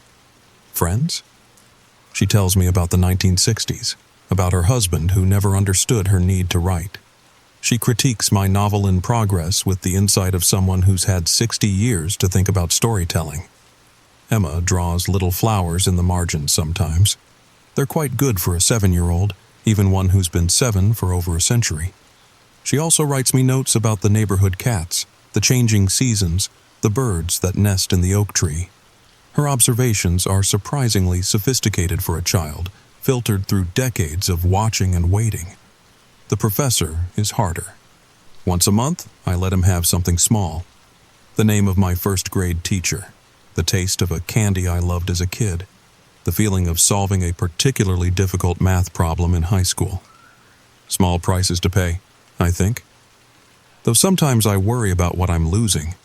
friends? She tells me about the 1960s, about her husband who never understood her need to write. She critiques my novel in progress with the insight of someone who's had 60 years to think about storytelling. Emma draws little flowers in the margins sometimes. They're quite good for a 7-year-old, even one who's been 7 for over a century. She also writes me notes about the neighborhood cats, the changing seasons, the birds that nest in the oak tree. Her observations are surprisingly sophisticated for a child, filtered through decades of watching and waiting. The professor is harder. Once a month, I let him have something small. The name of my first-grade teacher, the taste of a candy I loved as a kid, the feeling of solving a particularly difficult math problem in high school. Small prices to pay, I think. Though sometimes I worry about what I'm losing,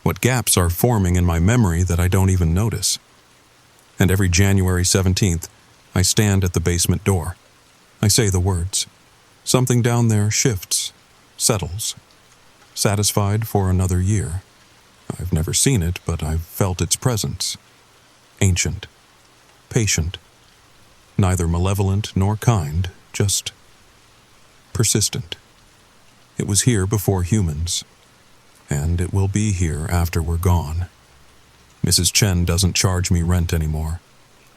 what gaps are forming in my memory that I don't even notice. And every January 17th, I stand at the basement door. I say the words. Something down there shifts, settles. Satisfied for another year. I've never seen it, but I've felt its presence. Ancient. Patient. Neither malevolent nor kind, just persistent. It was here before humans, and it will be here after we're gone. Mrs. Chen doesn't charge me rent anymore.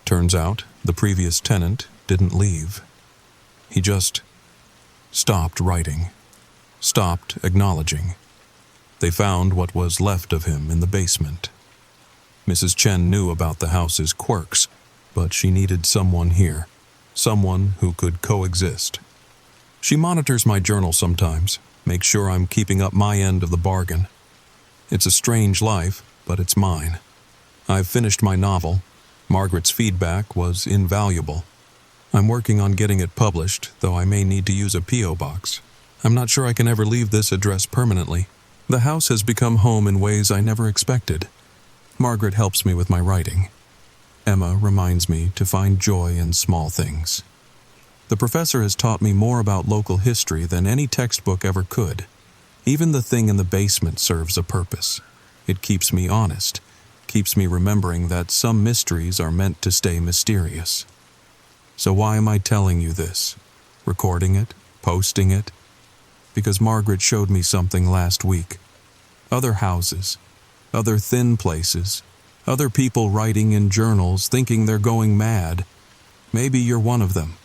Turns out, the previous tenant didn't leave. He just stopped writing, stopped acknowledging. They found what was left of him in the basement. Mrs. Chen knew about the house's quirks, but she needed someone here, someone who could coexist. She monitors my journal sometimes, makes sure I'm keeping up my end of the bargain. It's a strange life, but it's mine. I've finished my novel. Margaret's feedback was invaluable. I'm working on getting it published, though I may need to use a P.O. box. I'm not sure I can ever leave this address permanently. The house has become home in ways I never expected. Margaret helps me with my writing. Emma reminds me to find joy in small things. The professor has taught me more about local history than any textbook ever could. Even the thing in the basement serves a purpose. It keeps me honest, keeps me remembering that some mysteries are meant to stay mysterious. So why am I telling you this? Recording it? Posting it? Because Margaret showed me something last week. Other houses, other thin places, other people writing in journals thinking they're going mad. Maybe you're one of them.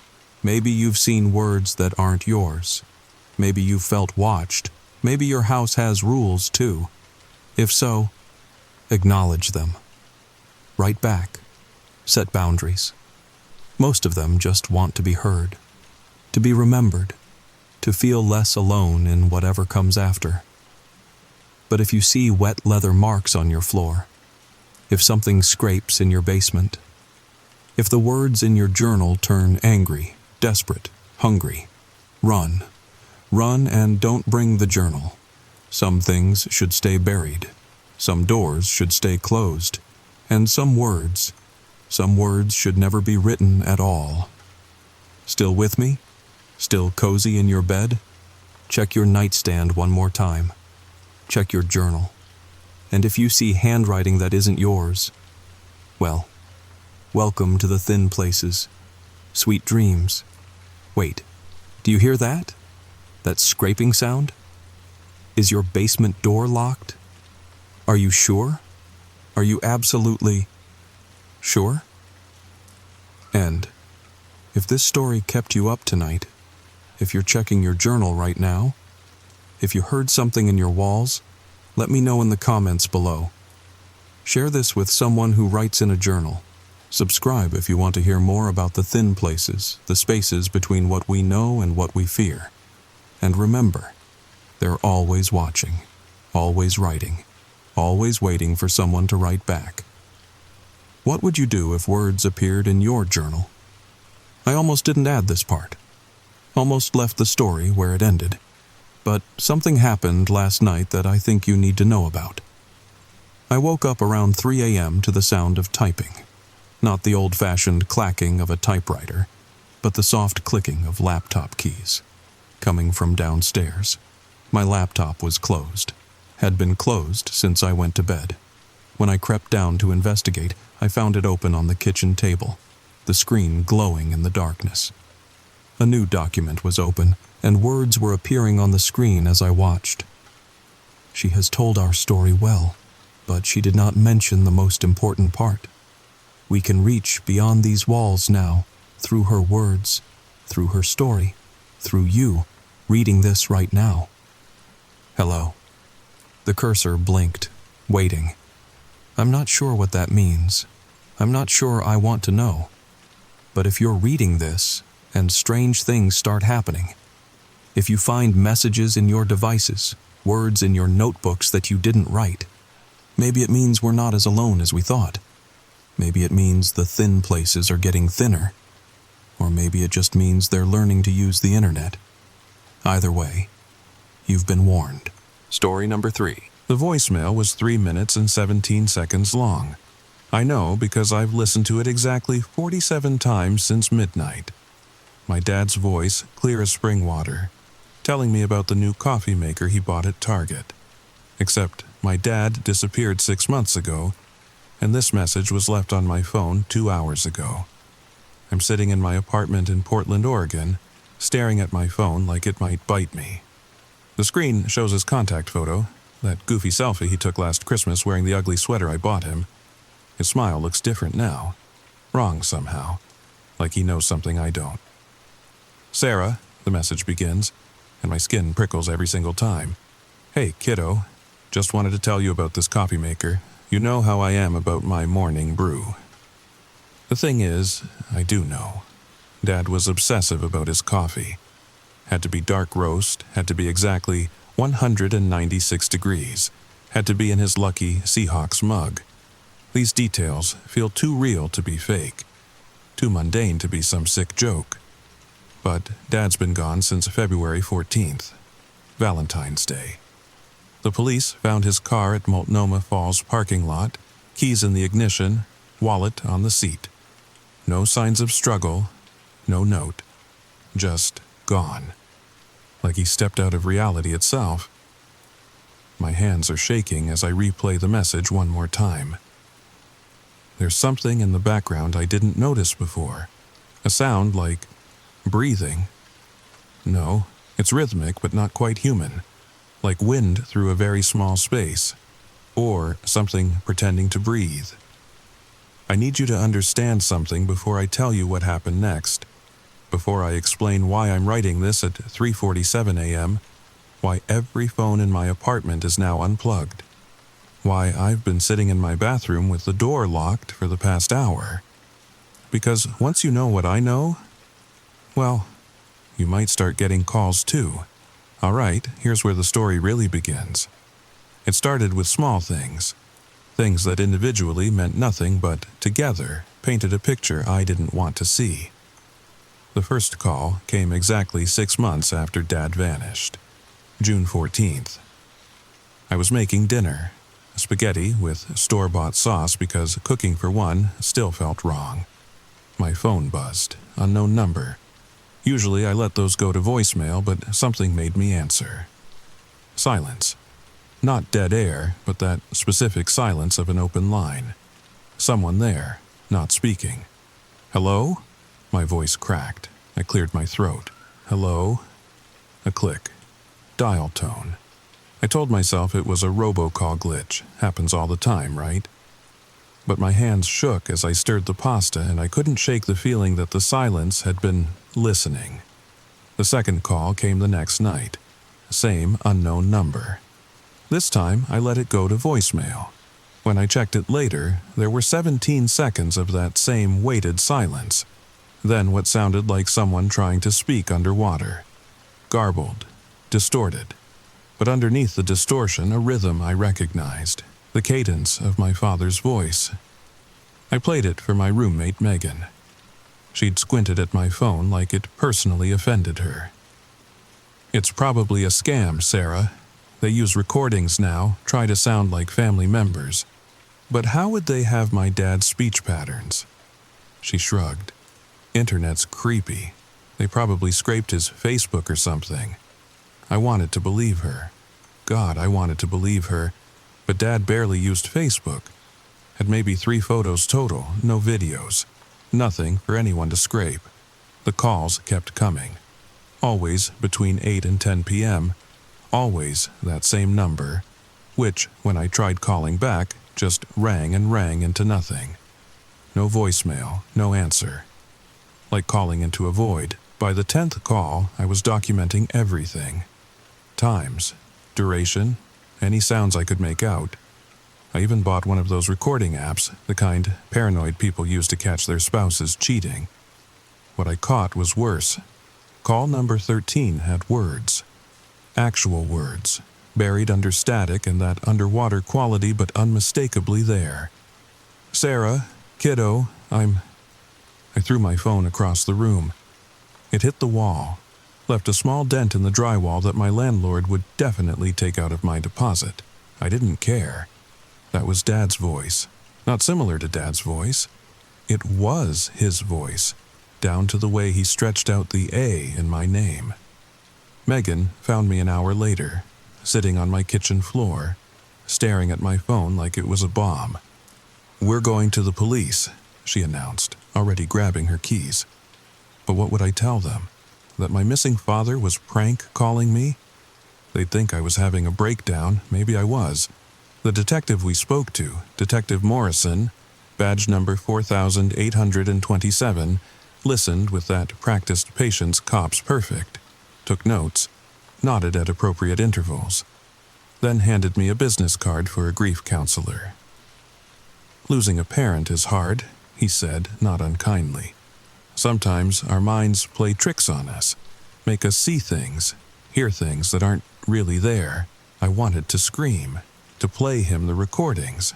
Maybe you've seen words that aren't yours. Maybe you've felt watched. Maybe your house has rules too. If so, acknowledge them. Write back. Set boundaries. Most of them just want to be heard, to be remembered, to feel less alone in whatever comes after. But if you see wet leather marks on your floor, if something scrapes in your basement, if the words in your journal turn angry, desperate, hungry, run. Run and don't bring the journal. Some things should stay buried. Some doors should stay closed. And some words should never be written at all. Still with me? Still cozy in your bed? Check your nightstand one more time. Check your journal. And if you see handwriting that isn't yours, well, welcome to the thin places. Sweet dreams. Wait, do you hear that? That scraping sound? Is your basement door locked? Are you sure? Are you absolutely sure? And if this story kept you up tonight, if you're checking your journal right now, if you heard something in your walls, let me know in the comments below. Share this with someone who writes in a journal. Subscribe if you want to hear more about the thin places, the spaces between what we know and what we fear. And remember, they're always watching, always writing, always waiting for someone to write back. What would you do if words appeared in your journal? I almost didn't add this part. Almost left the story where it ended. But something happened last night that I think you need to know about. I woke up around 3 a.m. to the sound of typing. Not the old-fashioned clacking of a typewriter, but the soft clicking of laptop keys. Coming from downstairs. My laptop was closed. Had been closed since I went to bed. When I crept down to investigate, I found it open on the kitchen table, the screen glowing in the darkness. A new document was open, and words were appearing on the screen as I watched. She has told our story well, but she did not mention the most important part. We can reach beyond these walls now, through her words, through her story, through you, reading this right now. Hello. The cursor blinked, waiting. I'm not sure what that means. I'm not sure I want to know. But if you're reading this, and strange things start happening, if you find messages in your devices, words in your notebooks that you didn't write, maybe it means we're not as alone as we thought. Maybe it means the thin places are getting thinner. Or maybe it just means they're learning to use the internet. Either way, you've been warned. Story number 3. The voicemail was 3 minutes and 17 seconds long. I know because I've listened to it exactly 47 times since midnight. My dad's voice, clear as spring water, telling me about the new coffee maker he bought at Target. Except my dad disappeared 6 months ago, and this message was left on my phone 2 hours ago. I'm sitting in my apartment in Portland, Oregon, staring at my phone like it might bite me. The screen shows his contact photo, that goofy selfie he took last Christmas wearing the ugly sweater I bought him. His smile looks different now. Wrong somehow. Like he knows something I don't. Sarah, the message begins, and my skin prickles every single time. Hey, kiddo. Just wanted to tell you about this coffee maker. You know how I am about my morning brew. The thing is, I do know. Dad was obsessive about his coffee. Had to be dark roast, had to be exactly 196 degrees, had to be in his lucky Seahawks mug. These details feel too real to be fake, too mundane to be some sick joke. But Dad's been gone since February 14th, Valentine's Day. The police found his car at Multnomah Falls parking lot, keys in the ignition, wallet on the seat. No signs of struggle, no note, just gone. Like he stepped out of reality itself. My hands are shaking as I replay the message one more time. There's something in the background I didn't notice before. A sound like breathing. No, it's rhythmic but not quite human. Like wind through a very small space. Or something pretending to breathe. I need you to understand something before I tell you what happened next. Before I explain why I'm writing this at 3:47 a.m., why every phone in my apartment is now unplugged, why I've been sitting in my bathroom with the door locked for the past hour. Because once you know what I know, well, you might start getting calls too. All right, here's where the story really begins. It started with small things. Things that individually meant nothing but together painted a picture I didn't want to see. The first call came exactly 6 months after Dad vanished, June 14th. I was making dinner, spaghetti with store-bought sauce because cooking for one still felt wrong. My phone buzzed, unknown number. Usually I let those go to voicemail, but something made me answer. Silence. Not dead air, but that specific silence of an open line. Someone there, not speaking. Hello? My voice cracked. I cleared my throat. Hello? A click. Dial tone. I told myself it was a robocall glitch. Happens all the time, right? But my hands shook as I stirred the pasta, and I couldn't shake the feeling that the silence had been listening. The second call came the next night. Same unknown number. This time, I let it go to voicemail. When I checked it later, there were 17 seconds of that same weighted silence. Then what sounded like someone trying to speak underwater. Garbled, distorted. But underneath the distortion, a rhythm I recognized, the cadence of my father's voice. I played it for my roommate, Megan. She'd squinted at my phone like it personally offended her. "It's probably a scam, Sarah. They use recordings now, try to sound like family members. But how would they have my dad's speech patterns?" She shrugged. "Internet's creepy. They probably scraped his Facebook or something." I wanted to believe her. God, I wanted to believe her. But Dad barely used Facebook. Had maybe 3 photos total, no videos. Nothing for anyone to scrape. The calls kept coming. Always between 8 and 10 p.m. Always that same number, which, when I tried calling back, just rang and rang into nothing. No voicemail, no answer. Like calling into a void. By the 10th call, I was documenting everything. Times, duration, any sounds I could make out. I even bought one of those recording apps, the kind paranoid people use to catch their spouses cheating. What I caught was worse. Call number 13 had words. Actual words, buried under static and that underwater quality but unmistakably there. "Sarah, kiddo, I threw my phone across the room. It hit the wall, left a small dent in the drywall that my landlord would definitely take out of my deposit. I didn't care. That was Dad's voice. Not similar to Dad's voice. It was his voice, down to the way he stretched out the A in my name. Megan found me an hour later, sitting on my kitchen floor, staring at my phone like it was a bomb. "We're going to the police," she announced, already grabbing her keys. But what would I tell them? That my missing father was prank calling me? They'd think I was having a breakdown. Maybe I was. The detective we spoke to, Detective Morrison, badge number 4827, listened with that practiced patience cop's perfect, took notes, nodded at appropriate intervals, then handed me a business card for a grief counselor. "Losing a parent is hard," he said, not unkindly. "Sometimes our minds play tricks on us, make us see things, hear things that aren't really there." I wanted to scream, to play him the recordings.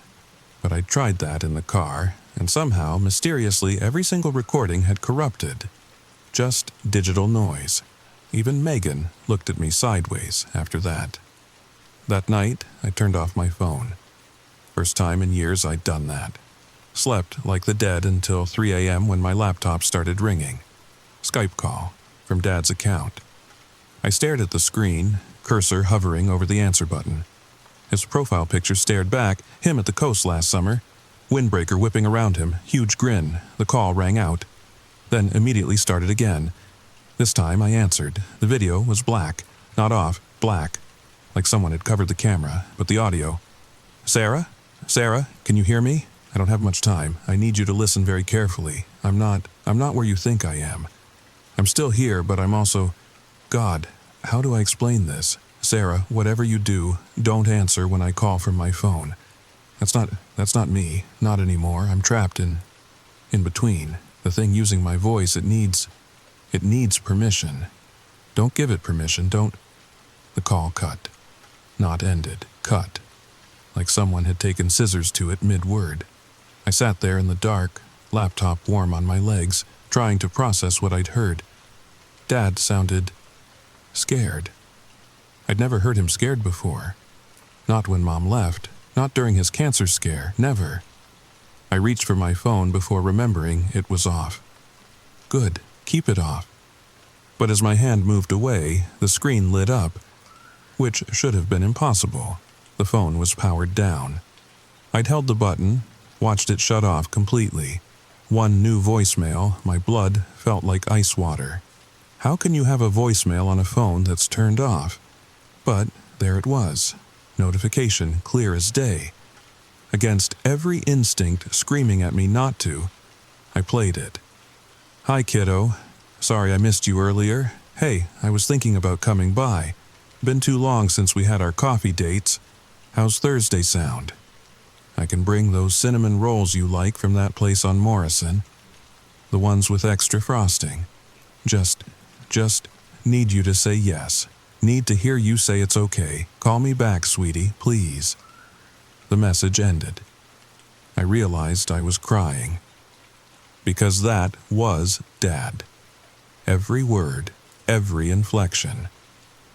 But I tried that in the car, and somehow, mysteriously, every single recording had corrupted. Just digital noise. Even Megan looked at me sideways after that. That night, I turned off my phone. First time in years I'd done that. Slept like the dead until 3 a.m. when my laptop started ringing. Skype call from Dad's account. I stared at the screen, cursor hovering over the answer button. His profile picture stared back, him at the coast last summer. Windbreaker whipping around him, huge grin. The call rang out. Then immediately started again. This time I answered. The video was black. Not off, black. Like someone had covered the camera, but the audio. "Sarah? Sarah, can you hear me? I don't have much time. I need you to listen very carefully. I'm not where you think I am. I'm still here, but I'm also... God, how do I explain this? Sarah, whatever you do, don't answer when I call from my phone. That's not me. Not anymore. I'm trapped in between. The thing using my voice, it needs permission. Don't give it permission. Don't..." The call cut. Not ended. Cut. Like someone had taken scissors to it mid-word. I sat there in the dark, laptop warm on my legs, trying to process what I'd heard. Dad sounded scared. I'd never heard him scared before. Not when Mom left, not during his cancer scare, never. I reached for my phone before remembering it was off. Good, keep it off. But as my hand moved away, the screen lit up, which should have been impossible. The phone was powered down. I'd held the button, watched it shut off completely. One new voicemail, my blood felt like ice water. How can you have a voicemail on a phone that's turned off? But there it was. Notification clear as day. Against every instinct screaming at me not to, I played it. "Hi, kiddo. Sorry I missed you earlier. Hey, I was thinking about coming by. Been too long since we had our coffee dates. How's Thursday sound?" I can bring those cinnamon rolls you like from that place on Morrison. The ones with extra frosting. Just need you to say yes. Need to hear you say it's okay. Call me back, sweetie, please." The message ended. I realized I was crying. Because that was Dad. Every word, every inflection.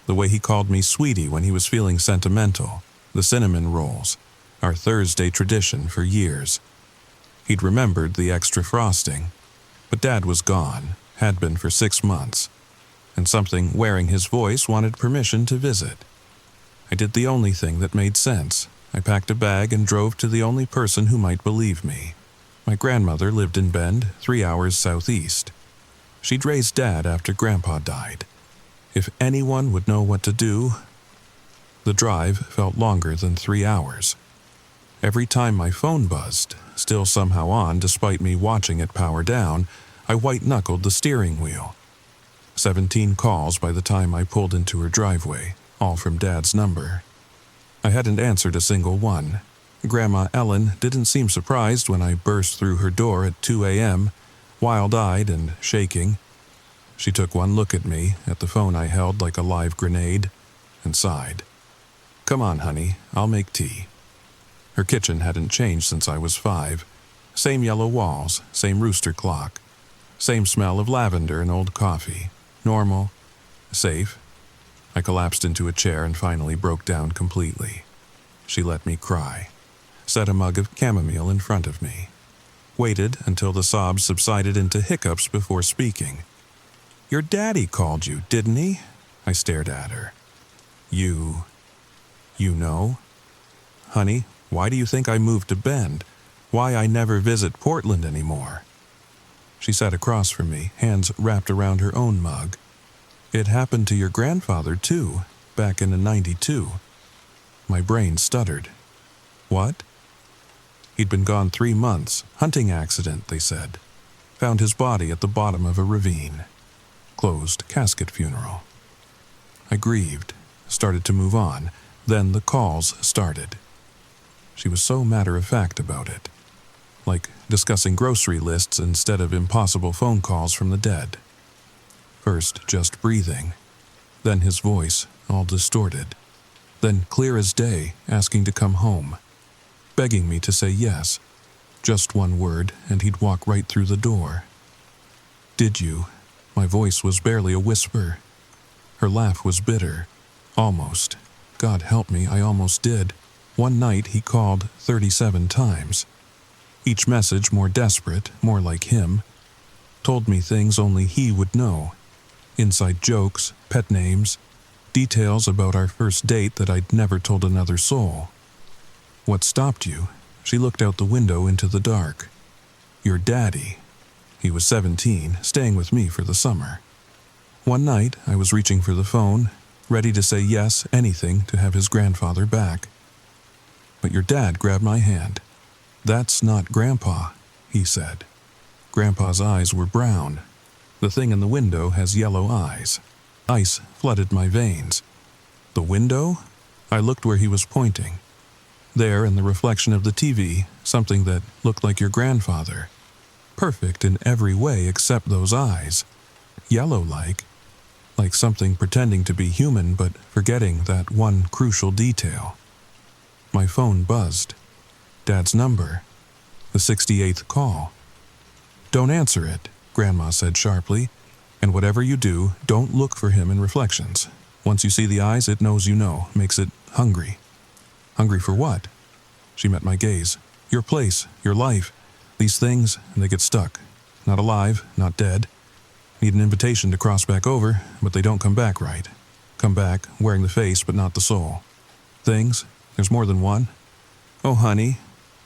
The way he called me sweetie when he was feeling sentimental, the cinnamon rolls, our Thursday tradition for years. He'd remembered the extra frosting, but Dad was gone, had been for 6 months, and something wearing his voice wanted permission to visit. I did the only thing that made sense. I packed a bag and drove to the only person who might believe me. My grandmother lived in Bend, 3 hours southeast. She'd raised Dad after Grandpa died. If anyone would know what to do, the drive felt longer than 3 hours. Every time my phone buzzed, still somehow on despite me watching it power down, I white-knuckled the steering wheel. 17 calls by the time I pulled into her driveway, all from Dad's number. I hadn't answered a single one. Grandma Ellen didn't seem surprised when I burst through her door at 2 a.m., wild-eyed and shaking. She took one look at me, at the phone I held like a live grenade, and sighed. "Come on, honey, I'll make tea." Her kitchen hadn't changed since I was 5. Same yellow walls, same rooster clock, same smell of lavender and old coffee. Normal, safe. I collapsed into a chair and finally broke down completely. She let me cry, set a mug of chamomile in front of me, waited until the sobs subsided into hiccups before speaking. "Your daddy called you, didn't he?" I stared at her. You know? Honey, why do you think I moved to Bend? Why I never visit Portland anymore? She sat across from me, hands wrapped around her own mug. "It happened to your grandfather, too, back in '92. My brain stuttered. "What?" He'd been gone 3 months. Hunting accident, they said. Found his body at the bottom of a ravine. Closed casket funeral. I grieved, started to move on. Then the calls started. She was so matter-of-fact about it. Like discussing grocery lists instead of impossible phone calls from the dead. First, just breathing. Then his voice, all distorted. Then clear as day, asking to come home. Begging me to say yes. Just one word, and he'd walk right through the door. "Did you?" My voice was barely a whisper. Her laugh was bitter. Almost. God help me, I almost did. One night he called 37 times. Each message more desperate, more like him. Told me things only he would know. Inside jokes, pet names, details about our first date that I'd never told another soul. "What stopped you?" She looked out the window into the dark. "Your daddy." He was 17, staying with me for the summer. One night, I was reaching for the phone, ready to say yes, anything to have his grandfather back. But your dad grabbed my hand. "That's not Grandpa," he said. Grandpa's eyes were brown. The thing in the window has yellow eyes. Ice flooded my veins. The window? I looked where he was pointing. There, in the reflection of the TV, something that looked like your grandfather. Perfect in every way except those eyes. Yellow-like. Like something pretending to be human but forgetting that one crucial detail. My phone buzzed. Dad's number. The 68th call. "Don't answer it," Grandma said sharply. "And whatever you do, don't look for him in reflections. Once you see the eyes, it knows you know, makes it hungry." "Hungry for what?" She met my gaze. "Your place, your life. These things, they get stuck. Not alive, not dead. Need an invitation to cross back over, but they don't come back right. Come back, wearing the face but not the soul. Things, there's more than one. Oh, honey,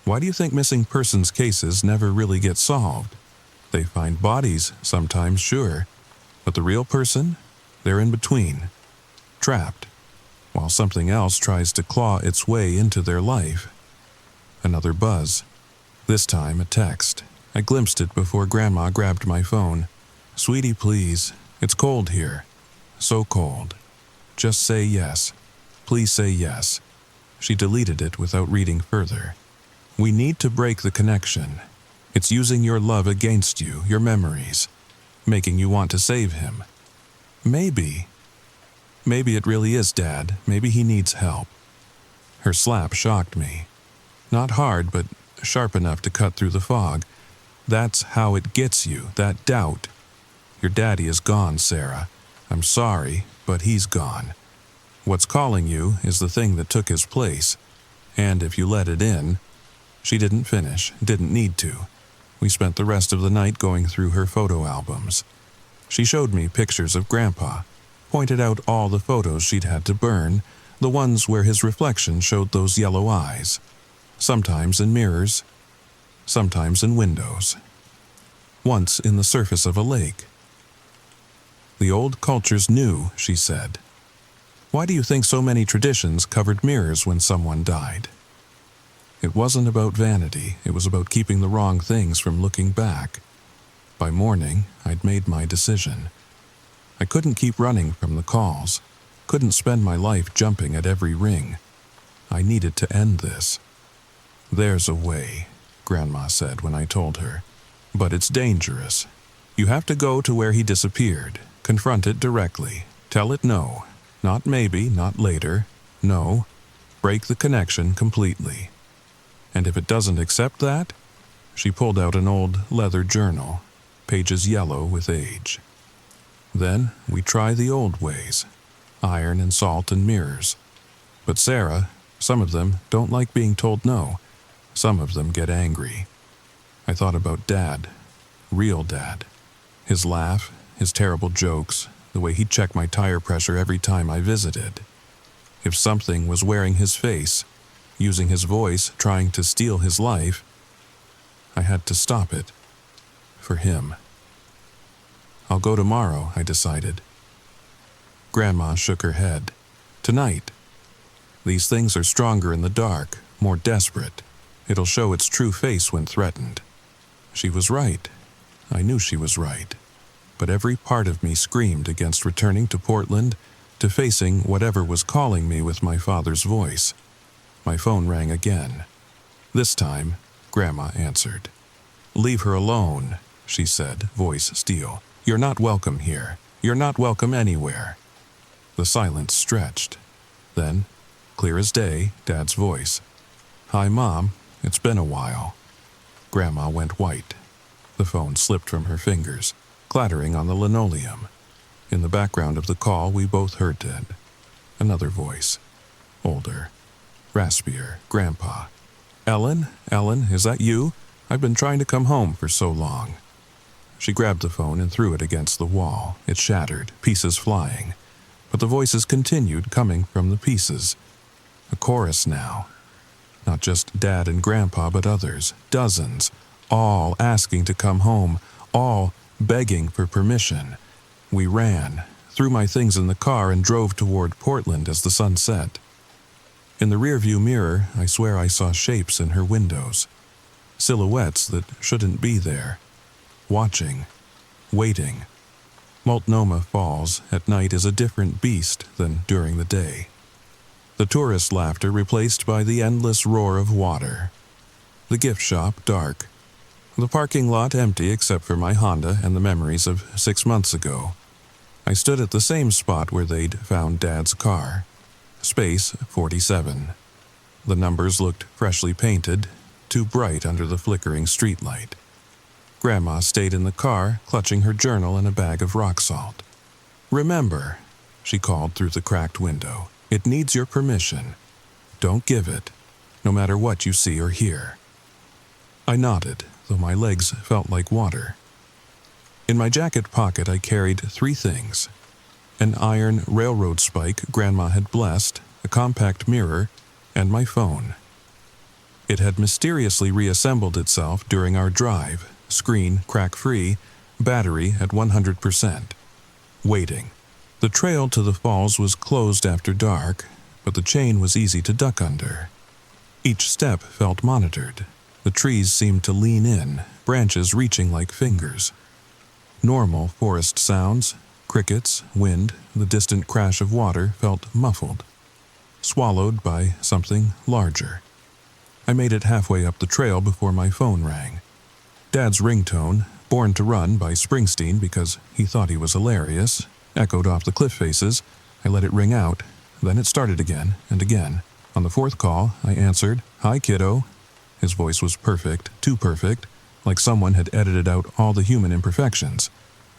why do you think missing persons cases never really get solved? They find bodies, sometimes, sure. But the real person, they're in between. Trapped. While something else tries to claw its way into their life." Another buzz. This time a text. I glimpsed it before Grandma grabbed my phone. "Sweetie, please. It's cold here. So cold. Just say yes. Please say yes." She deleted it without reading further. We need to break the connection. It's using your love against you, your memories, making you want to save him. Maybe it really is Dad. Maybe he needs help. Her slap shocked me. Not hard, but sharp enough to cut through the fog. That's how it gets you, that doubt. Your daddy is gone, Sarah. I'm sorry, but he's gone. What's calling you is the thing that took his place. And if you let it in... She didn't finish, didn't need to. We spent the rest of the night going through her photo albums. She showed me pictures of Grandpa, pointed out all the photos she'd had to burn, the ones where his reflection showed those yellow eyes. Sometimes in mirrors, sometimes in windows. Once in the surface of a lake. The old cultures knew, she said. Why do you think so many traditions covered mirrors when someone died? It wasn't about vanity, it was about keeping the wrong things from looking back. By morning, I'd made my decision. I couldn't keep running from the calls, couldn't spend my life jumping at every ring. I needed to end this. There's a way, Grandma said when I told her, but it's dangerous. You have to go to where he disappeared, confront it directly, tell it no, not maybe, not later, no, break the connection completely. And if it doesn't accept that, she pulled out an old leather journal, pages yellow with age. Then we try the old ways, iron and salt and mirrors. But Sarah, some of them don't like being told no. Some of them get angry. I thought about Dad, real Dad. His laugh, his terrible jokes, the way he'd check my tire pressure every time I visited. If something was wearing his face, using his voice, trying to steal his life, I had to stop it. For him. I'll go tomorrow, I decided. Grandma shook her head. Tonight. These things are stronger in the dark, more desperate. It'll show its true face when threatened. She was right. I knew she was right. But every part of me screamed against returning to Portland, to facing whatever was calling me with my father's voice. My phone rang again. This time, Grandma answered. "Leave her alone," she said, voice steel. "You're not welcome here. You're not welcome anywhere." The silence stretched. Then, clear as day, Dad's voice. "Hi, Mom. It's been a while." Grandma went white. The phone slipped from her fingers, clattering on the linoleum. In the background of the call, we both heard it. Another voice. Older. Raspier. Grandpa. Ellen, is that you? I've been trying to come home for so long." She grabbed the phone and threw it against the wall. It shattered, pieces flying. But the voices continued, coming from the pieces. A chorus now. Not just Dad and Grandpa, but others, dozens, all asking to come home, all begging for permission. We ran, threw my things in the car, and drove toward Portland as the sun set. In the rearview mirror, I swear I saw shapes in her windows. Silhouettes that shouldn't be there. Watching. Waiting. Multnomah Falls at night is a different beast than during the day. The tourist laughter replaced by the endless roar of water. The gift shop dark. The parking lot empty except for my Honda and the memories of 6 months ago. I stood at the same spot where they'd found Dad's car. Space 47. The numbers looked freshly painted, too bright under the flickering streetlight. Grandma stayed in the car, clutching her journal and a bag of rock salt. "Remember," she called through the cracked window, "it needs your permission. Don't give it, no matter what you see or hear." I nodded, though my legs felt like water. In my jacket pocket I carried 3 things. An iron railroad spike Grandma had blessed, a compact mirror, and my phone. It had mysteriously reassembled itself during our drive, screen crack-free, battery at 100%. Waiting. The trail to the falls was closed after dark, but the chain was easy to duck under. Each step felt monitored. The trees seemed to lean in, branches reaching like fingers. Normal forest sounds, crickets, wind, the distant crash of water felt muffled, swallowed by something larger. I made it halfway up the trail before my phone rang. Dad's ringtone, Born to Run by Springsteen because he thought he was hilarious, echoed off the cliff faces. I let it ring out, then it started again and again. On the fourth call, I answered, "Hi, kiddo." His voice was perfect, too perfect, like someone had edited out all the human imperfections.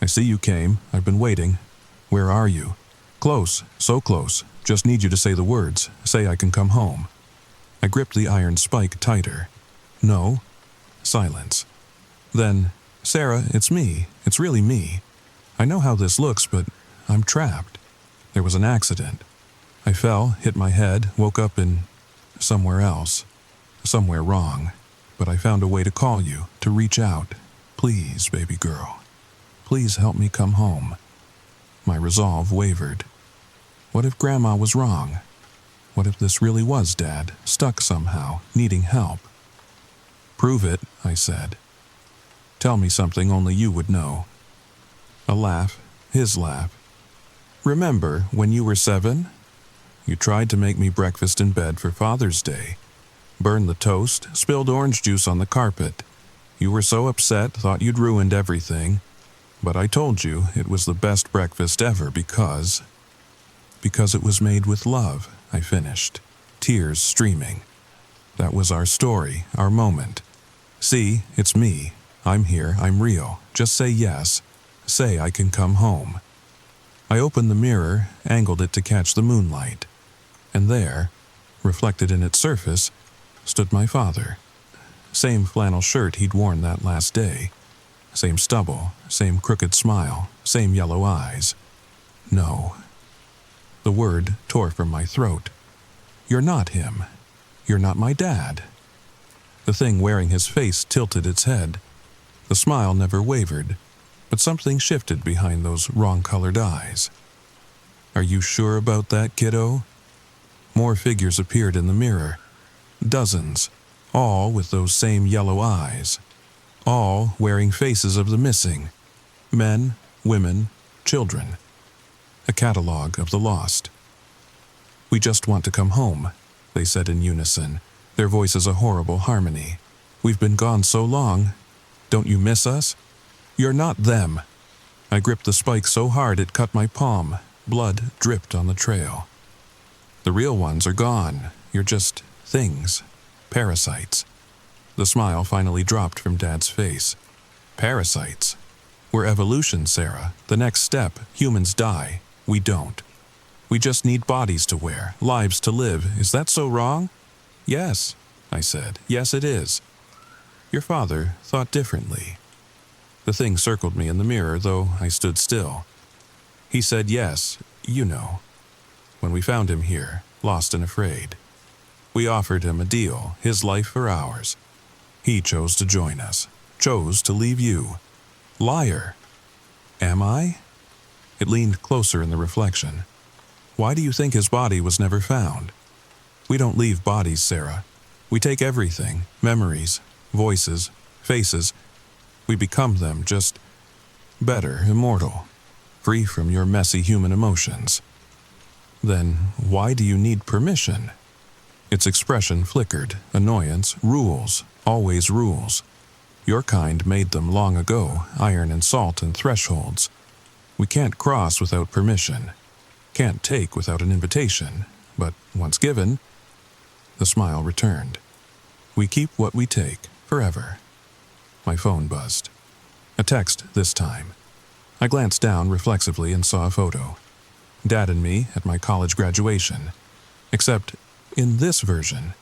"I see you came. I've been waiting. Where are you?" "Close, so close. Just need you to say the words. Say I can come home." I gripped the iron spike tighter. "No." Silence. Then, "Sarah, it's me. It's really me. I know how this looks, but I'm trapped. There was an accident. I fell, hit my head, woke up in somewhere else. Somewhere wrong. But I found a way to call you, to reach out. Please, baby girl. Please help me come home." My resolve wavered. What if Grandma was wrong? What if this really was Dad, stuck somehow, needing help? "Prove it," I said. "Tell me something only you would know." A laugh, his laugh. "Remember when you were 7? You tried to make me breakfast in bed for Father's Day. Burned the toast, spilled orange juice on the carpet. You were so upset, thought you'd ruined everything. But I told you it was the best breakfast ever because it was made with love," I finished, tears streaming. "That was our story, our moment. See, it's me. I'm here, I'm real. Just say yes. Say I can come home." I opened the mirror, angled it to catch the moonlight. And there, reflected in its surface, stood my father. Same flannel shirt he'd worn that last day. Same stubble, same crooked smile, same yellow eyes. No. The word tore from my throat. "You're not him. You're not my dad." The thing wearing his face tilted its head. The smile never wavered, but something shifted behind those wrong-colored eyes. "Are you sure about that, kiddo?" More figures appeared in the mirror. Dozens, all with those same yellow eyes. All wearing faces of the missing. Men, women, children. A catalogue of the lost. "We just want to come home," they said in unison, their voices a horrible harmony. "We've been gone so long. Don't you miss us? You're not them." I gripped the spike so hard it cut my palm. Blood dripped on the trail. "The real ones are gone. You're just things. Parasites." The smile finally dropped from Dad's face. "Parasites? We're evolution, Sarah. The next step, humans die. We don't. We just need bodies to wear, lives to live. Is that so wrong?" "Yes," I said. "Yes, it is." Your father thought differently. The thing circled me in the mirror, though I stood still. He said yes, you know. When we found him here, lost and afraid. We offered him a deal, his life for ours. He chose to join us, chose to leave you. Liar. Am I? It leaned closer in the reflection. Why do you think his body was never found? We don't leave bodies, Sarah. We take everything, memories, voices, faces. We become them, just better, immortal, free from your messy human emotions. Then why do you need permission? Its expression flickered, annoyance, rules, always rules. Your kind made them long ago, iron and salt and thresholds. We can't cross without permission, can't take without an invitation, but once given, the smile returned. We keep what we take, forever. My phone buzzed. A text this time. I glanced down reflexively and saw a photo. Dad and me at my college graduation. Except, in this version,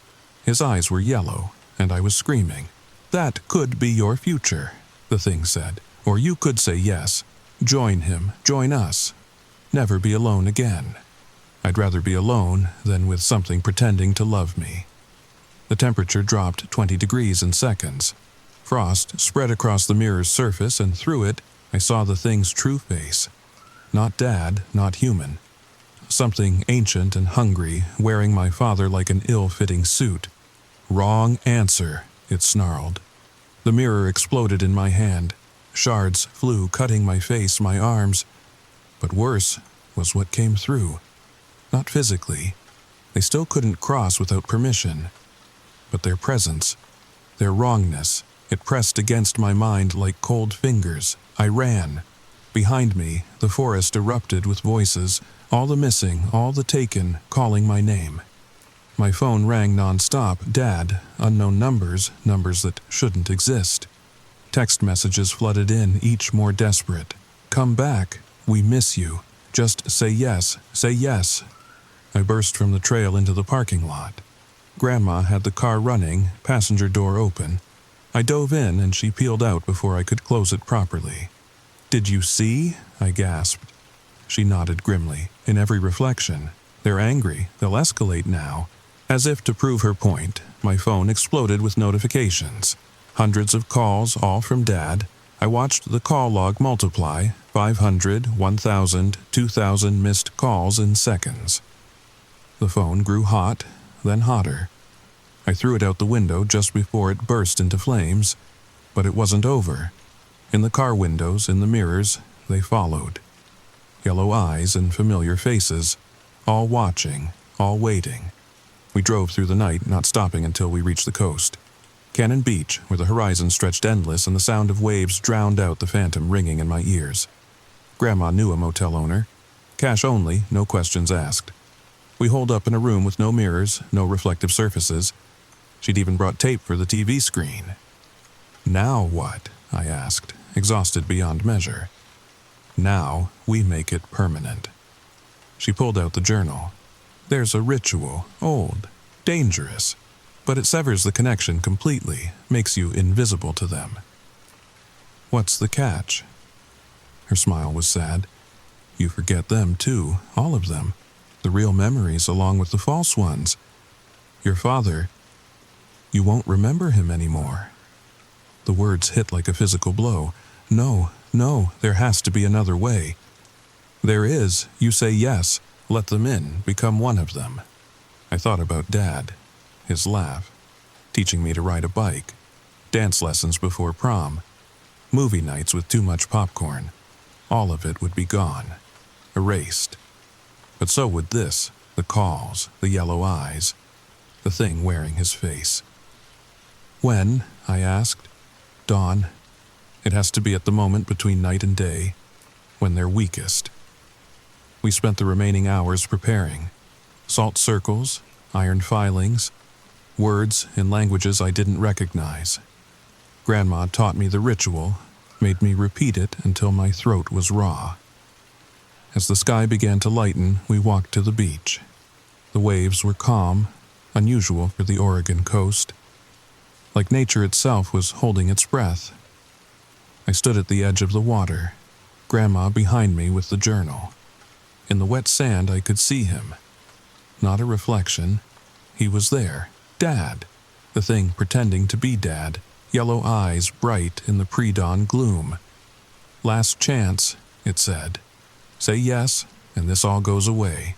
his eyes were yellow, and I was screaming. That could be your future, the thing said. Or you could say yes. Join him, join us. Never be alone again. I'd rather be alone than with something pretending to love me. The temperature dropped 20 degrees in seconds. Frost spread across the mirror's surface, and through it, I saw the thing's true face. Not Dad, not human. Something ancient and hungry, wearing my father like an ill-fitting suit. Wrong answer, it snarled. The mirror exploded in my hand. Shards flew, cutting my face, my arms. But worse was what came through. Not physically. They still couldn't cross without permission. but their presence, their wrongness, it pressed against my mind like cold fingers. I ran. Behind me, the forest erupted with voices, all the missing, all the taken, calling my name. My phone rang non-stop. Dad, unknown numbers, numbers that shouldn't exist. Text messages flooded in, each more desperate. Come back. We miss you. Just say yes. Say yes. I burst from the trail into the parking lot. Grandma had the car running, passenger door open. I dove in and she peeled out before I could close it properly. Did you see? I gasped. She nodded grimly. In every reflection. They're angry. They'll escalate now. As if to prove her point, my phone exploded with notifications. Hundreds of calls, all from Dad. I watched the call log multiply, 500, 1,000, 2,000 missed calls in seconds. The phone grew hot, then hotter. I threw it out the window just before it burst into flames, but it wasn't over. In the car windows, in the mirrors, they followed. Yellow eyes and familiar faces, all watching, all waiting. We drove through the night, not stopping until we reached the coast. Cannon Beach, where the horizon stretched endless and the sound of waves drowned out the phantom ringing in my ears. Grandma knew a motel owner. Cash only, no questions asked. We holed up in a room with no mirrors, no reflective surfaces. She'd even brought tape for the TV screen. Now what? I asked, exhausted beyond measure. Now we make it permanent. She pulled out the journal. There's a ritual, old, dangerous, but it severs the connection completely, makes you invisible to them. What's the catch? Her smile was sad. You forget them too, all of them. The real memories along with the false ones. Your father, you won't remember him anymore. The words hit like a physical blow. No, there has to be another way. There is, you say yes, let them in, become one of them. I thought about Dad, his laugh, teaching me to ride a bike, dance lessons before prom, movie nights with too much popcorn. All of it would be gone, erased. But so would this, the calls, the yellow eyes, the thing wearing his face. When? I asked. Dawn. It has to be at the moment between night and day, when they're weakest. We spent the remaining hours preparing. Salt circles, iron filings, words in languages I didn't recognize. Grandma taught me the ritual, made me repeat it until my throat was raw. As the sky began to lighten, we walked to the beach. The waves were calm, unusual for the Oregon coast. Like nature itself was holding its breath. I stood at the edge of the water, Grandma behind me with the journal. In the wet sand I could see him. Not a reflection. He was there. Dad. The thing pretending to be Dad. Yellow eyes bright in the pre-dawn gloom. Last chance, it said. Say yes, and this all goes away.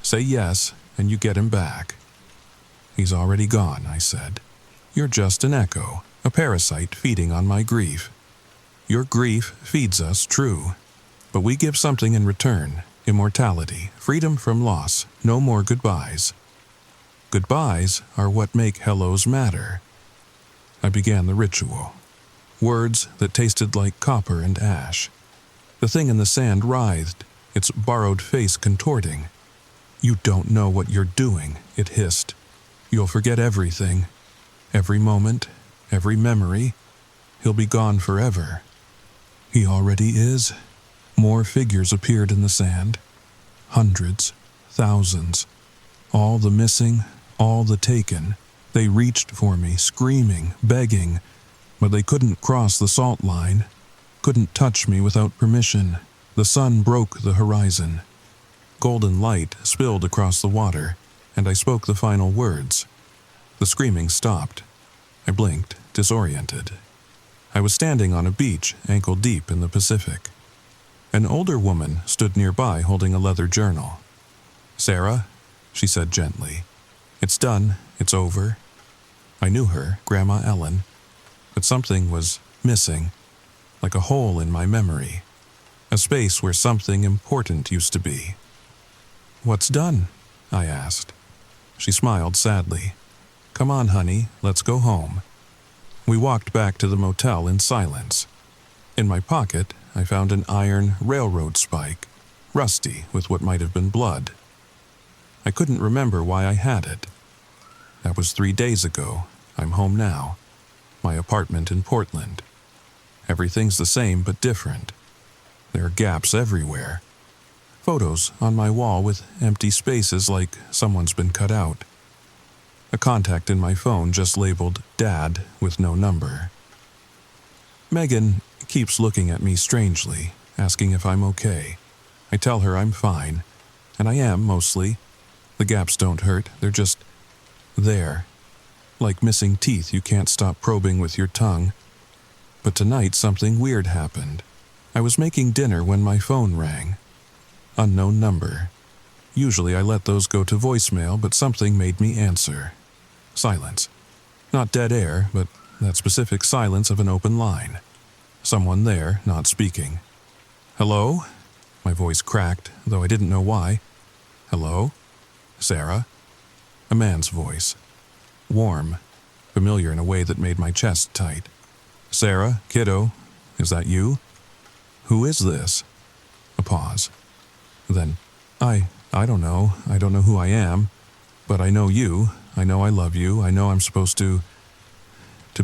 Say yes, and you get him back. He's already gone, I said. You're just an echo, a parasite feeding on my grief. Your grief feeds us, true. But we give something in return. Immortality, freedom from loss, no more goodbyes. Goodbyes are what make hellos matter. I began the ritual. Words that tasted like copper and ash. The thing in the sand writhed, its borrowed face contorting. You don't know what you're doing, it hissed. You'll forget everything. Every moment, every memory. He'll be gone forever. He already is. More figures appeared in the sand. Hundreds, thousands. All the missing, all the taken. They reached for me, screaming, begging, but they couldn't cross the salt line, couldn't touch me without permission. The sun broke the horizon. Golden light spilled across the water, and I spoke the final words. The screaming stopped. I blinked, disoriented. I was standing on a beach, ankle deep in the Pacific. An older woman stood nearby holding a leather journal. Sarah, she said gently, it's done, it's over. I knew her, Grandma Ellen, but something was missing, like a hole in my memory, a space where something important used to be. What's done? I asked. She smiled sadly. "Come on, honey, let's go home." We walked back to the motel in silence. In my pocket, I found an iron railroad spike, rusty with what might have been blood. I couldn't remember why I had it. That was 3 days ago. I'm home now. My apartment in Portland. Everything's the same but different. There are gaps everywhere. Photos on my wall with empty spaces like someone's been cut out. A contact in my phone just labeled Dad with no number. Megan keeps looking at me strangely, asking if I'm okay. I tell her I'm fine, and I am mostly. The gaps don't hurt, they're just there. Like missing teeth you can't stop probing with your tongue. But tonight something weird happened. I was making dinner when my phone rang. Unknown number. Usually I let those go to voicemail, but something made me answer. Silence. Not dead air, but that specific silence of an open line. Someone there, not speaking. "Hello?" My voice cracked, though I didn't know why. "Hello? Sarah?" A man's voice. Warm. Familiar in a way that made my chest tight. "Sarah, kiddo, is that you? Who is this?" A pause. Then, I don't know. I don't know who I am. But I know you. I know I love you. I know I'm supposed to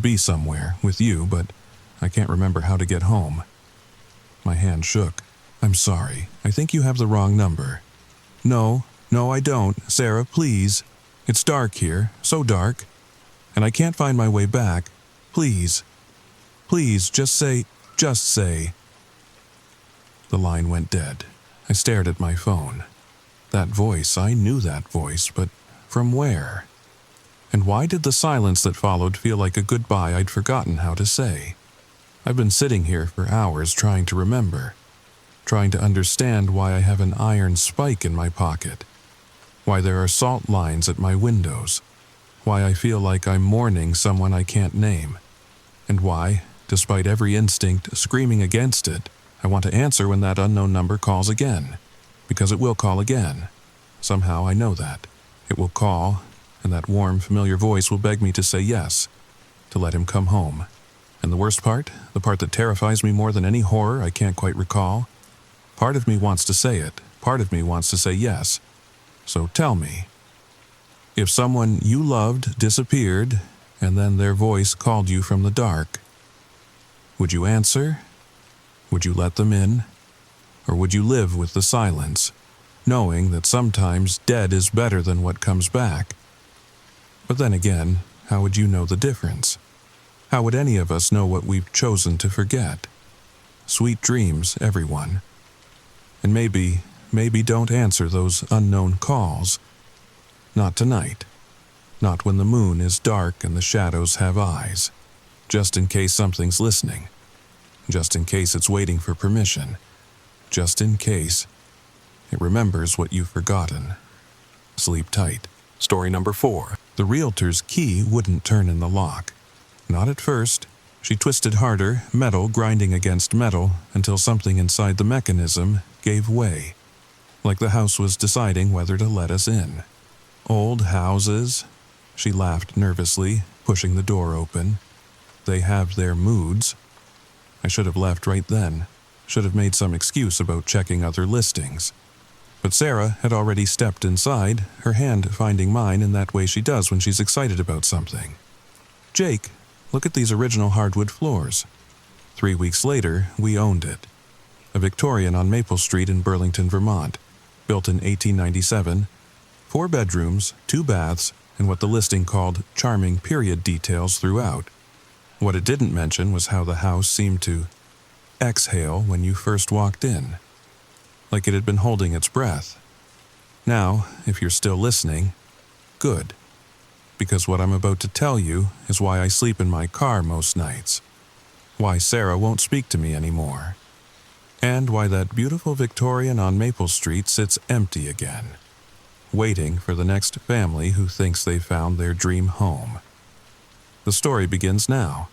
be somewhere with you, but I can't remember how to get home. My hand shook. "I'm sorry. I think you have the wrong number." No, I don't. Sarah, please. It's dark here. So dark. And I can't find my way back. Please. Please, just say. The line went dead. I stared at my phone. That voice, I knew that voice, but from where? And why did the silence that followed feel like a goodbye I'd forgotten how to say? I've been sitting here for hours trying to remember, trying to understand why I have an iron spike in my pocket, why there are salt lines at my windows, why I feel like I'm mourning someone I can't name, and why, despite every instinct screaming against it, I want to answer when that unknown number calls again, because it will call again. Somehow I know that. It will call, and that warm, familiar voice will beg me to say yes, to let him come home. And the worst part, the part that terrifies me more than any horror I can't quite recall, part of me wants to say it, part of me wants to say yes. So tell me, if someone you loved disappeared, and then their voice called you from the dark, would you answer? Would you let them in? Or would you live with the silence, knowing that sometimes dead is better than what comes back? But then again, how would you know the difference? How would any of us know what we've chosen to forget? Sweet dreams, everyone. And maybe don't answer those unknown calls. Not tonight. Not when the moon is dark and the shadows have eyes. Just in case something's listening. Just in case it's waiting for permission. Just in case it remembers what you've forgotten. Sleep tight. Story number 4. The realtor's key wouldn't turn in the lock. Not at first. She twisted harder, metal grinding against metal, until something inside the mechanism gave way. Like the house was deciding whether to let us in. Old houses, she laughed nervously, pushing the door open. They have their moods. I should have left right then. Should have made some excuse about checking other listings. But Sarah had already stepped inside, her hand finding mine in that way she does when she's excited about something. "Jake, look at these original hardwood floors." 3 weeks later, we owned it. A Victorian on Maple Street in Burlington, Vermont, built in 1897, 4 bedrooms, 2 baths, and what the listing called charming period details throughout. What it didn't mention was how the house seemed to exhale when you first walked in, like it had been holding its breath. Now, if you're still listening, good, because what I'm about to tell you is why I sleep in my car most nights, why Sarah won't speak to me anymore, and why that beautiful Victorian on Maple Street sits empty again, waiting for the next family who thinks they've found their dream home. The story begins now.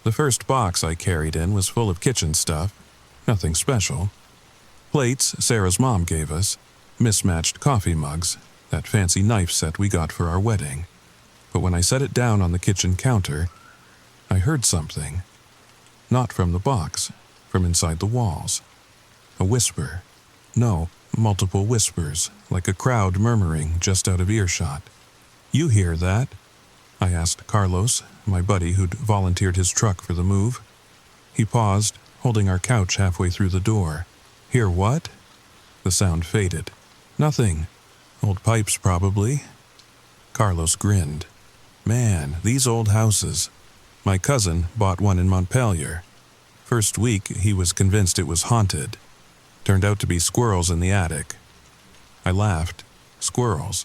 The first box I carried in was full of kitchen stuff, nothing special. Plates Sarah's mom gave us, mismatched coffee mugs, that fancy knife set we got for our wedding. but when I set it down on the kitchen counter, I heard something. Not from the box, from inside the walls. A whisper. No, multiple whispers, like a crowd murmuring just out of earshot. "You hear that?" I asked Carlos, my buddy who'd volunteered his truck for the move. He paused, holding our couch halfway through the door. "Hear what?" The sound faded. "Nothing. Old pipes, probably." Carlos grinned. "Man, these old houses. My cousin bought one in Montpelier. First week, he was convinced it was haunted. Turned out to be squirrels in the attic." I laughed. Squirrels.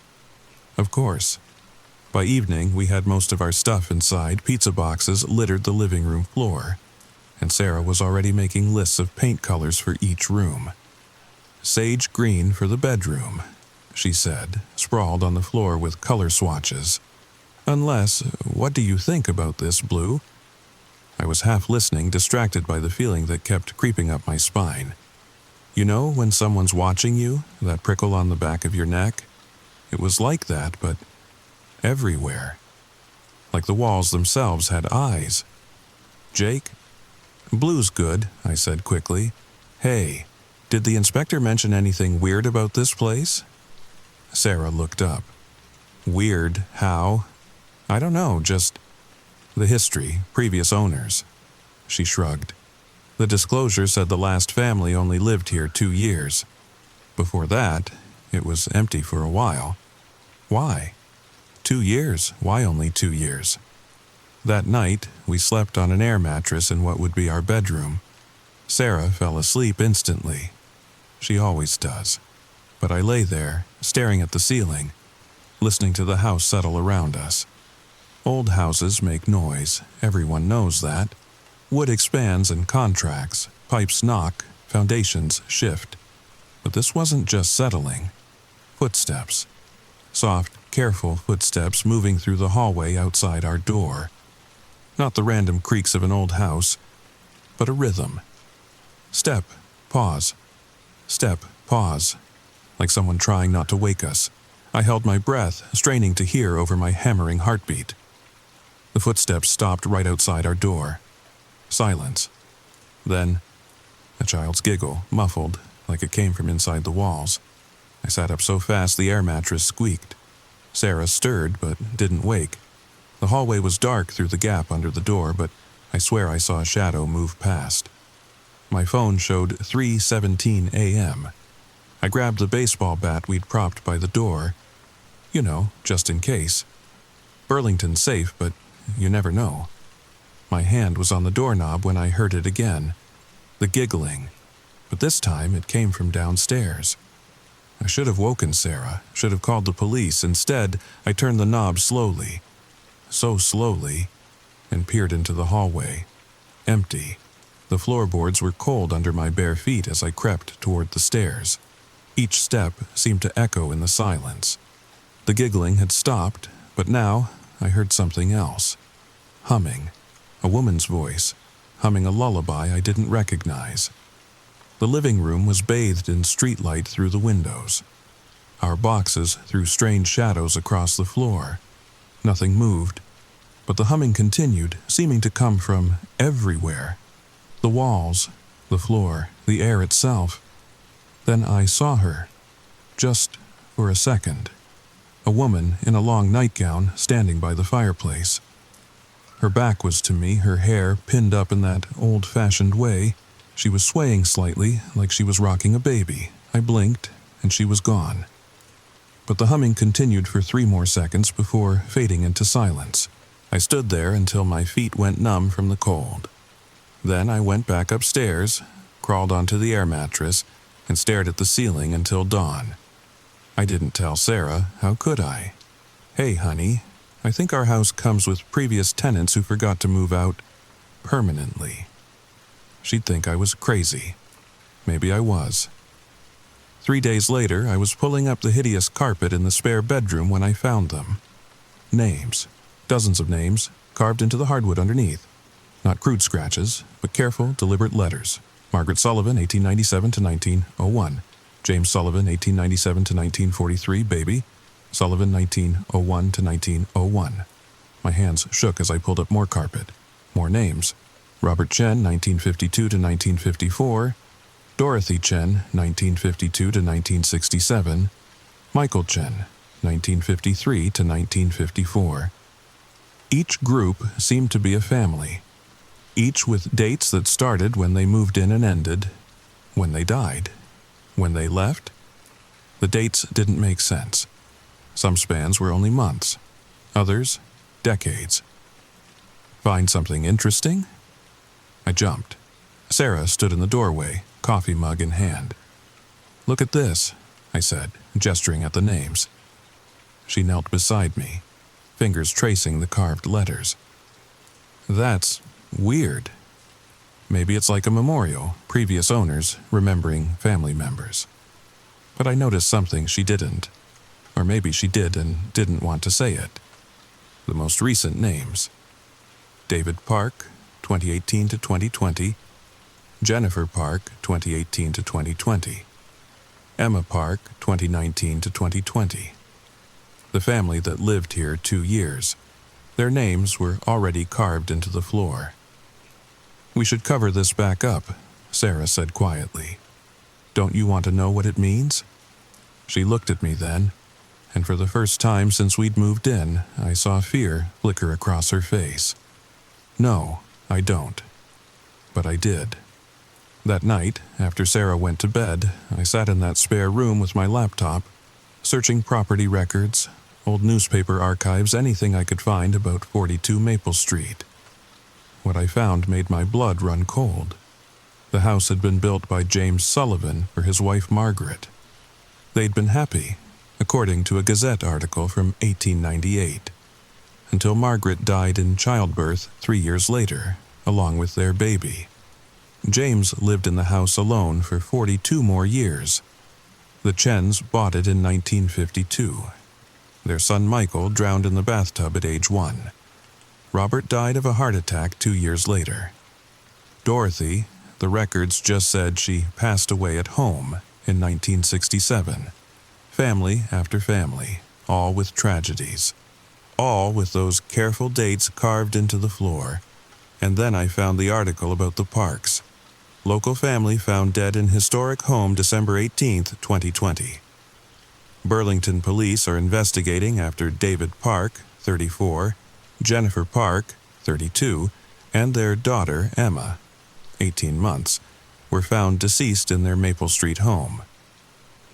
Of course. By evening, we had most of our stuff inside. Pizza boxes littered the living room floor, and Sarah was already making lists of paint colors for each room. "Sage green for the bedroom," she said, sprawled on the floor with color swatches. "Unless, what do you think about this, Blue?" I was half listening, distracted by the feeling that kept creeping up my spine. You know when someone's watching you, that prickle on the back of your neck? It was like that, but everywhere. Like the walls themselves had eyes. "Jake?" "Blue's good," I said quickly. "Hey, did the inspector mention anything weird about this place?" Sarah looked up. "Weird? How?" "I don't know, just the history, previous owners." She shrugged. "The disclosure said the last family only lived here 2 years. Before that, it was empty for a while." "Why?" 2 years. Why only 2 years?" "That night, we slept on an air mattress in what would be our bedroom. Sarah fell asleep instantly. She always does. But I lay there, staring at the ceiling, listening to the house settle around us. Old houses make noise, everyone knows that. Wood expands and contracts, pipes knock, foundations shift. But this wasn't just settling. Footsteps. Soft, careful footsteps moving through the hallway outside our door. Not the random creaks of an old house, but a rhythm. Step, pause. Step, pause. Like someone trying not to wake us. I held my breath, straining to hear over my hammering heartbeat. The footsteps stopped right outside our door. Silence. Then, a child's giggle, muffled, like it came from inside the walls. I sat up so fast the air mattress squeaked. Sarah stirred, but didn't wake. The hallway was dark through the gap under the door, but I swear I saw a shadow move past. My phone showed 3:17 a.m. I grabbed the baseball bat we'd propped by the door. You know, just in case. Burlington's safe, but you never know. My hand was on the doorknob when I heard it again. The giggling. But this time it came from downstairs. I should have woken Sarah, should have called the police. Instead, I turned the knob slowly. So slowly, and peered into the hallway. Empty. The floorboards were cold under my bare feet as I crept toward the stairs. Each step seemed to echo in the silence. The giggling had stopped, but now I heard something else. Humming. A woman's voice, humming a lullaby I didn't recognize. The living room was bathed in streetlight through the windows. Our boxes threw strange shadows across the floor. Nothing moved, but the humming continued, seeming to come from everywhere. The walls, the floor, the air itself. Then I saw her, just for a second. A woman in a long nightgown standing by the fireplace. Her back was to me, her hair pinned up in that old-fashioned way. She was swaying slightly, like she was rocking a baby. I blinked, and she was gone. But the humming continued for 3 more seconds before fading into silence. I stood there until my feet went numb from the cold. Then I went back upstairs, crawled onto the air mattress, and stared at the ceiling until dawn. I didn't tell Sarah, how could I? "Hey, honey, I think our house comes with previous tenants who forgot to move out permanently." She'd think I was crazy. Maybe I was. 3 days later, I was pulling up the hideous carpet in the spare bedroom when I found them. Names. Dozens of names, carved into the hardwood underneath. Not crude scratches, but careful, deliberate letters. Margaret Sullivan, 1897 to 1901. James Sullivan, 1897 to 1943, baby. Sullivan, 1901 to 1901. My hands shook as I pulled up more carpet. More names. Robert Chen, 1952 to 1954. Dorothy Chen, 1952 to 1967. Michael Chen, 1953 to 1954. Each group seemed to be a family, each with dates that started when they moved in and ended when they died. When they left? The dates didn't make sense. Some spans were only months, others decades. Find something interesting? I jumped. Sarah stood in the doorway, coffee mug in hand. "Look at this," I said, gesturing at the names. She knelt beside me, fingers tracing the carved letters. "That's weird. Maybe it's like a memorial, previous owners remembering family members." But I noticed something she didn't. Or maybe she did and didn't want to say it. The most recent names. David Park, 2018 to 2020. Jennifer Park, 2018 to 2020. Emma Park, 2019 to 2020. The family that lived here 2 years. Their names were already carved into the floor. "We should cover this back up," Sarah said quietly. "Don't you want to know what it means?" She looked at me then, and for the first time since we'd moved in, I saw fear flicker across her face. "No, I don't." But I did. That night, after Sarah went to bed, I sat in that spare room with my laptop, searching property records, old newspaper archives, anything I could find about 42 Maple Street. What I found made my blood run cold. The house had been built by James Sullivan for his wife Margaret. They'd been happy, according to a Gazette article from 1898, until Margaret died in childbirth 3 years later, along with their baby. James lived in the house alone for 42 more years. The Chens bought it in 1952. Their son Michael drowned in the bathtub at age 1. Robert died of a heart attack 2 years later. Dorothy, the records just said she passed away at home in 1967. Family after family, all with tragedies. All with those careful dates carved into the floor. And then I found the article about the Parks. Local family found dead in historic home December 18, 2020. Burlington police are investigating after David Park, 34, Jennifer Park, 32, and their daughter, Emma, 18 months, were found deceased in their Maple Street home.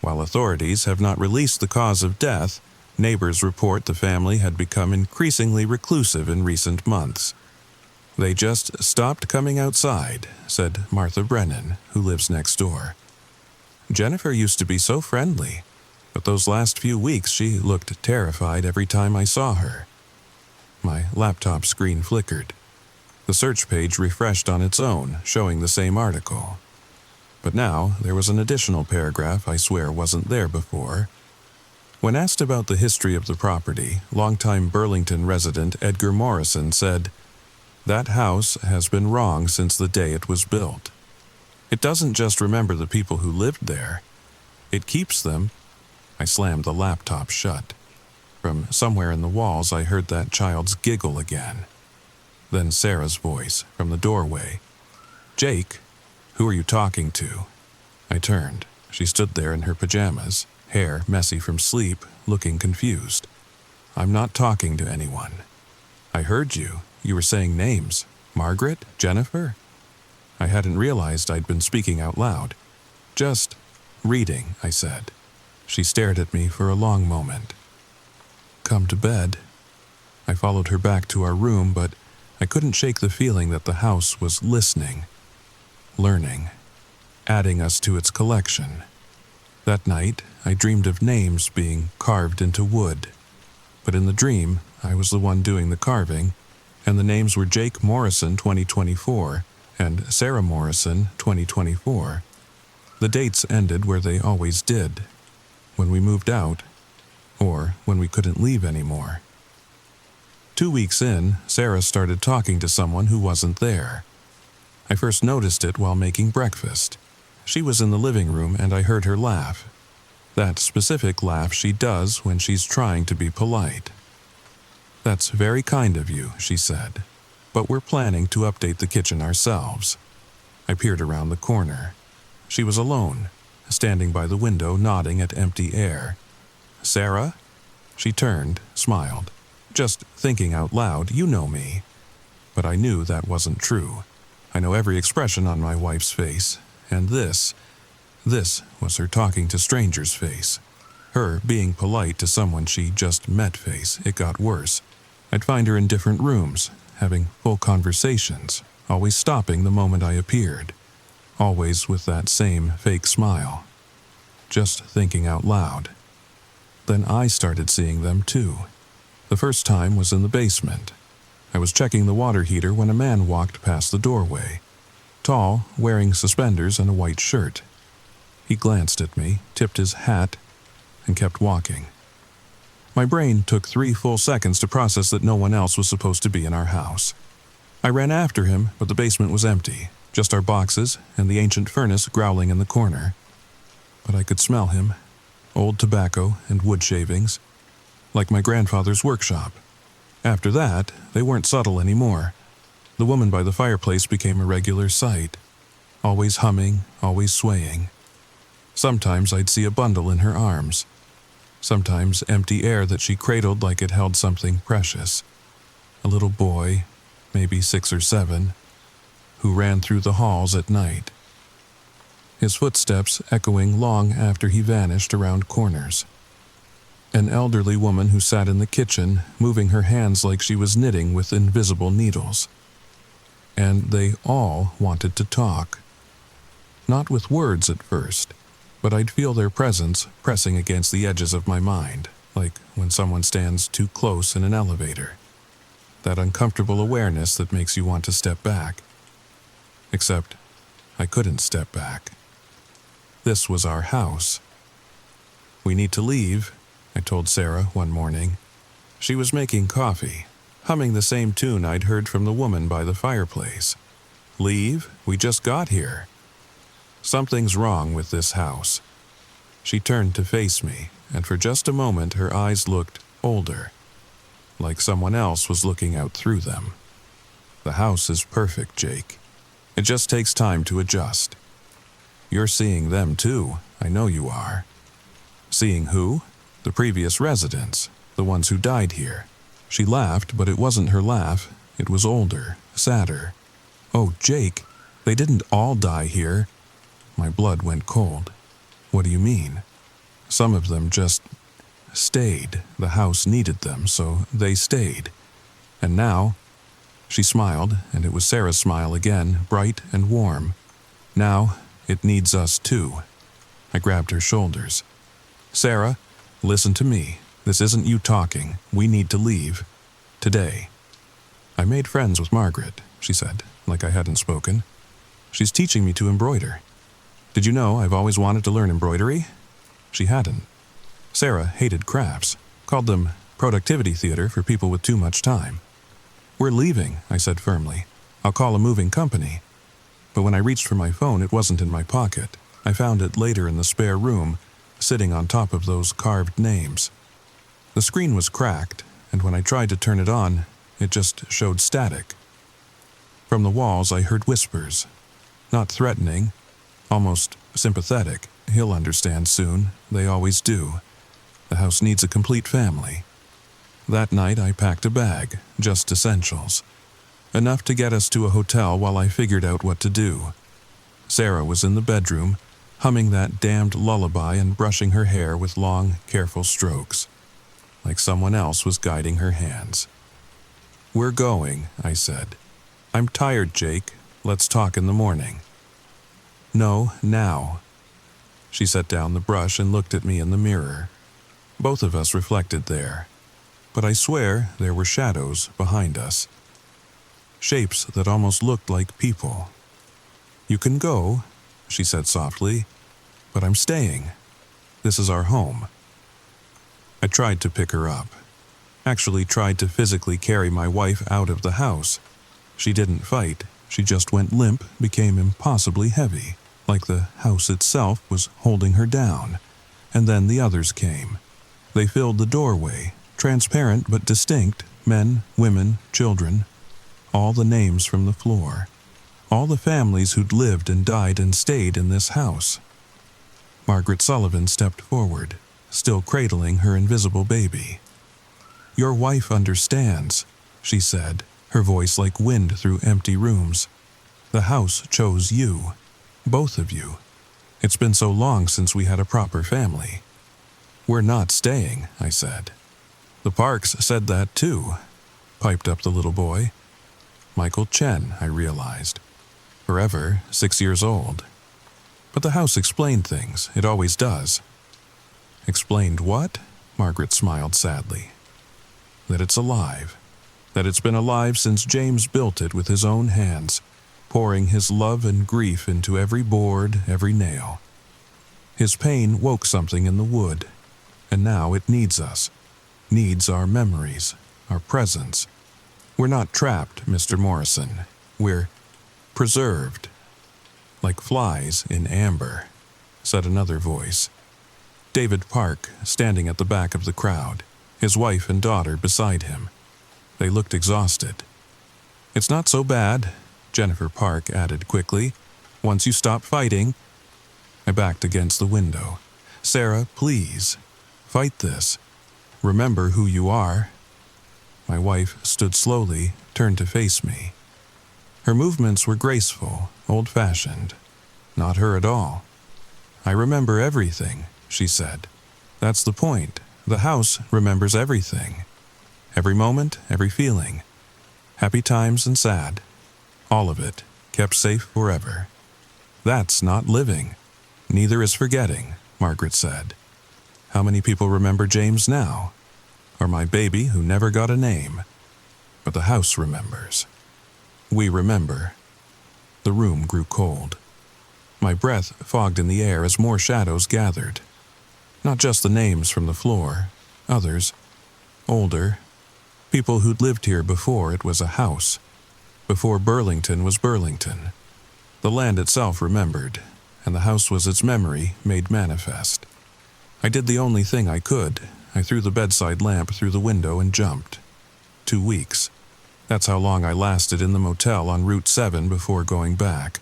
While authorities have not released the cause of death, neighbors report the family had become increasingly reclusive in recent months. "They just stopped coming outside," said Martha Brennan, who lives next door. "Jennifer used to be so friendly, but those last few weeks she looked terrified every time I saw her." My laptop screen flickered. The search page refreshed on its own, showing the same article. But now there was an additional paragraph I swear wasn't there before. When asked about the history of the property, longtime Burlington resident Edgar Morrison said, "That house has been wrong since the day it was built. It doesn't just remember the people who lived there. It keeps them." I slammed the laptop shut. From somewhere in the walls I heard that child's giggle again. Then Sarah's voice from the doorway. "Jake, who are you talking to?" I turned. She stood there in her pajamas, hair messy from sleep, looking confused. "I'm not talking to anyone." "I heard you. You were saying names. Margaret? Jennifer?" I hadn't realized I'd been speaking out loud. "Just reading," I said. She stared at me for a long moment. "Come to bed." I followed her back to our room, but I couldn't shake the feeling that the house was listening, learning, adding us to its collection. That night, I dreamed of names being carved into wood. But in the dream, I was the one doing the carving, and the names were Jake Morrison, 2024, and Sarah Morrison, 2024. The dates ended where they always did, when we moved out, or when we couldn't leave anymore. 2 weeks in, Sarah started talking to someone who wasn't there. I first noticed it while making breakfast. She was in the living room and I heard her laugh. That specific laugh she does when she's trying to be polite. "That's very kind of you," she said, "but we're planning to update the kitchen ourselves." I peered around the corner. She was alone, standing by the window nodding at empty air. "Sarah?" She turned, smiled. "Just thinking out loud, you know me." But I knew that wasn't true. I know every expression on my wife's face, and this was her talking to strangers face. Her being polite to someone she just met face. It got worse. I'd find her in different rooms, having full conversations, always stopping the moment I appeared, always with that same fake smile. Just thinking out loud. Then I started seeing them too. The first time was in the basement. I was checking the water heater when a man walked past the doorway. Tall, wearing suspenders and a white shirt. He glanced at me, tipped his hat, and kept walking. My brain took 3 full seconds to process that no one else was supposed to be in our house. I ran after him, but the basement was empty, just our boxes and the ancient furnace growling in the corner. But I could smell him, old tobacco and wood shavings, like my grandfather's workshop. After that, they weren't subtle anymore. The woman by the fireplace became a regular sight, always humming, always swaying. Sometimes I'd see a bundle in her arms, sometimes empty air that she cradled like it held something precious. A little boy, maybe 6 or 7, who ran through the halls at night. His footsteps echoing long after he vanished around corners. An elderly woman who sat in the kitchen, moving her hands like she was knitting with invisible needles. And they all wanted to talk. Not with words at first, but I'd feel their presence pressing against the edges of my mind, like when someone stands too close in an elevator. That uncomfortable awareness that makes you want to step back. Except, I couldn't step back. This was our house. "We need to leave," I told Sarah one morning. She was making coffee, humming the same tune I'd heard from the woman by the fireplace. "Leave? We just got here." "Something's wrong with this house." She turned to face me, and for just a moment her eyes looked older, like someone else was looking out through them. "The house is perfect, Jake. It just takes time to adjust. You're seeing them too, I know you are." "Seeing who?" "The previous residents, the ones who died here." She laughed, but it wasn't her laugh. It was older, sadder. "Oh, Jake, they didn't all die here." My blood went cold. "What do you mean?" "Some of them just stayed. The house needed them, so they stayed. And now," she smiled, and it was Sarah's smile again, bright and warm. "Now, it needs us too." I grabbed her shoulders. "Sarah, listen to me. This isn't you talking. We need to leave. Today." "I made friends with Margaret," she said, like I hadn't spoken. "She's teaching me to embroider. Did you know I've always wanted to learn embroidery?" She hadn't. Sarah hated crafts, called them productivity theater for people with too much time. "We're leaving," I said firmly. "I'll call a moving company." But when I reached for my phone, it wasn't in my pocket. I found it later in the spare room, sitting on top of those carved names. The screen was cracked, and when I tried to turn it on, it just showed static. From the walls I heard whispers. Not threatening, almost sympathetic. "He'll understand soon. They always do. The house needs a complete family." That night I packed a bag, just essentials. Enough to get us to a hotel while I figured out what to do. Sarah was in the bedroom, humming that damned lullaby and brushing her hair with long, careful strokes, like someone else was guiding her hands. "We're going," I said. "I'm tired, Jake. Let's talk in the morning." "No, now." She set down the brush and looked at me in the mirror. Both of us reflected there. But I swear there were shadows behind us. Shapes that almost looked like people. "You can go," she said softly, "but I'm staying. This is our home." I tried to pick her up. Actually tried to physically carry my wife out of the house. She didn't fight. She just went limp, became impossibly heavy, like the house itself was holding her down. And then the others came. They filled the doorway, transparent but distinct, Men, women, children, all the names from the floor, all the families who'd lived and died and stayed in this house. Margaret Sullivan stepped forward, still cradling her invisible baby. "Your wife understands," she said, her voice like wind through empty rooms. "The house chose you, both of you. It's been so long since we had a proper family." "We're not staying," I said. "The Parks said that too," piped up the little boy. Michael Chen, I realized. Forever 6 years old. But the house explained things. It always does. "Explained what?" Margaret smiled sadly. "That it's alive. That it's been alive since James built it with his own hands, pouring his love and grief into every board, every nail. His pain woke something in the wood, and now it needs us. Needs our memories, our presence. We're not trapped, Mr. Morrison. We're preserved. Like flies in amber," said another voice. David Park, standing at the back of the crowd, his wife and daughter beside him. They looked exhausted. "It's not so bad," Jennifer Park added quickly. "Once you stop fighting." I backed against the window. "Sarah, please. Fight this. Remember who you are." My wife stood slowly, turned to face me. Her movements were graceful, old-fashioned. Not her at all. "I remember everything," she said. "That's the point. The house remembers everything. Every moment, every feeling. Happy times and sad. All of it, kept safe forever. That's not living. Neither is forgetting," Margaret said. "How many people remember James now? Or my baby who never got a name? But the house remembers. We remember." The room grew cold. My breath fogged in the air as more shadows gathered. Not just the names from the floor, others, older, people who'd lived here before it was a house, before Burlington was Burlington. The land itself remembered, and the house was its memory made manifest. I did the only thing I could. I threw the bedside lamp through the window and jumped. 2 weeks. That's how long I lasted in the motel on Route 7 before going back.